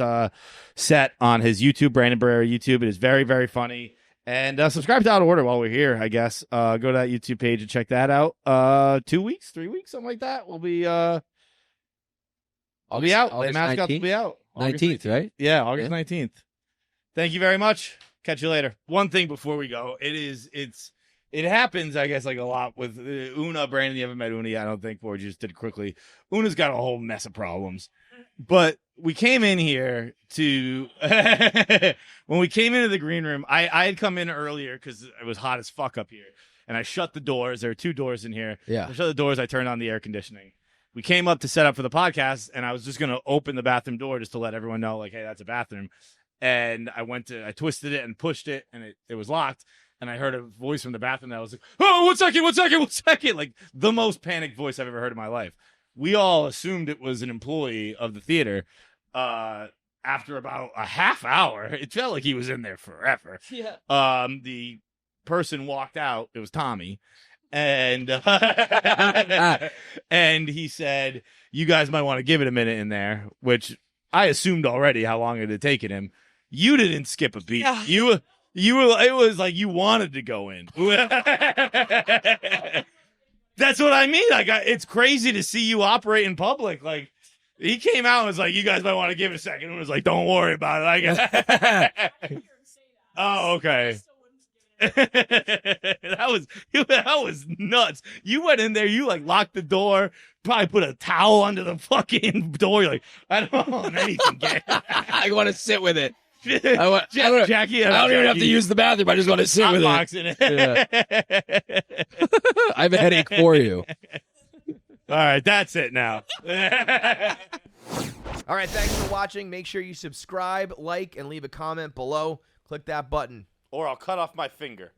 set on his YouTube, Brandon Barrera YouTube. It is very, very funny. And subscribe to Out of Order while we're here, I guess. Go to that YouTube page and check that out. 2 weeks, 3 weeks, something like that. We'll be out. The Mascots will be out. 19th, right? Yeah, August 19th. Thank you very much. Catch you later. One thing before we go. It happens, I guess, like a lot with Una. Brandon, you haven't met Una yet, I don't think, before. You just did it quickly. Una's got a whole mess of problems. But we came in here to when we came into the green room, I had come in earlier because it was hot as fuck up here. And I shut the doors. There are 2 doors in here. Yeah. I shut the doors. I turned on the air conditioning. We came up to set up for the podcast, and I was just going to open the bathroom door just to let everyone know, like, hey, that's a bathroom. And I twisted it and pushed it, and it was locked. And I heard a voice from the bathroom that was like, oh, 1 second, 1 second, 1 second. Like the most panicked voice I've ever heard in my life. We all assumed it was an employee of the theater. After about a half hour, it felt like he was in there forever. Yeah. The person walked out. It was Tommy. And and he said, you guys might want to give it a minute in there, which I assumed already how long it had taken him. You didn't skip a beat. Yeah. You were, it was like you wanted to go in. That's what I mean. Like, it's crazy to see you operate in public. Like, he came out and was like, you guys might want to give it a second. And was like, don't worry about it. Oh, okay. that was nuts. You went in there, you like locked the door, probably put a towel under the fucking door. You're like, I don't want anything. I want to sit with it. Jackie, I don't even have to use the bathroom. I just want to sit with it. Yeah. I have a headache for you. All right, that's it now. All right, thanks for watching. Make sure you subscribe, like, and leave a comment below. Click that button. Or I'll cut off my finger.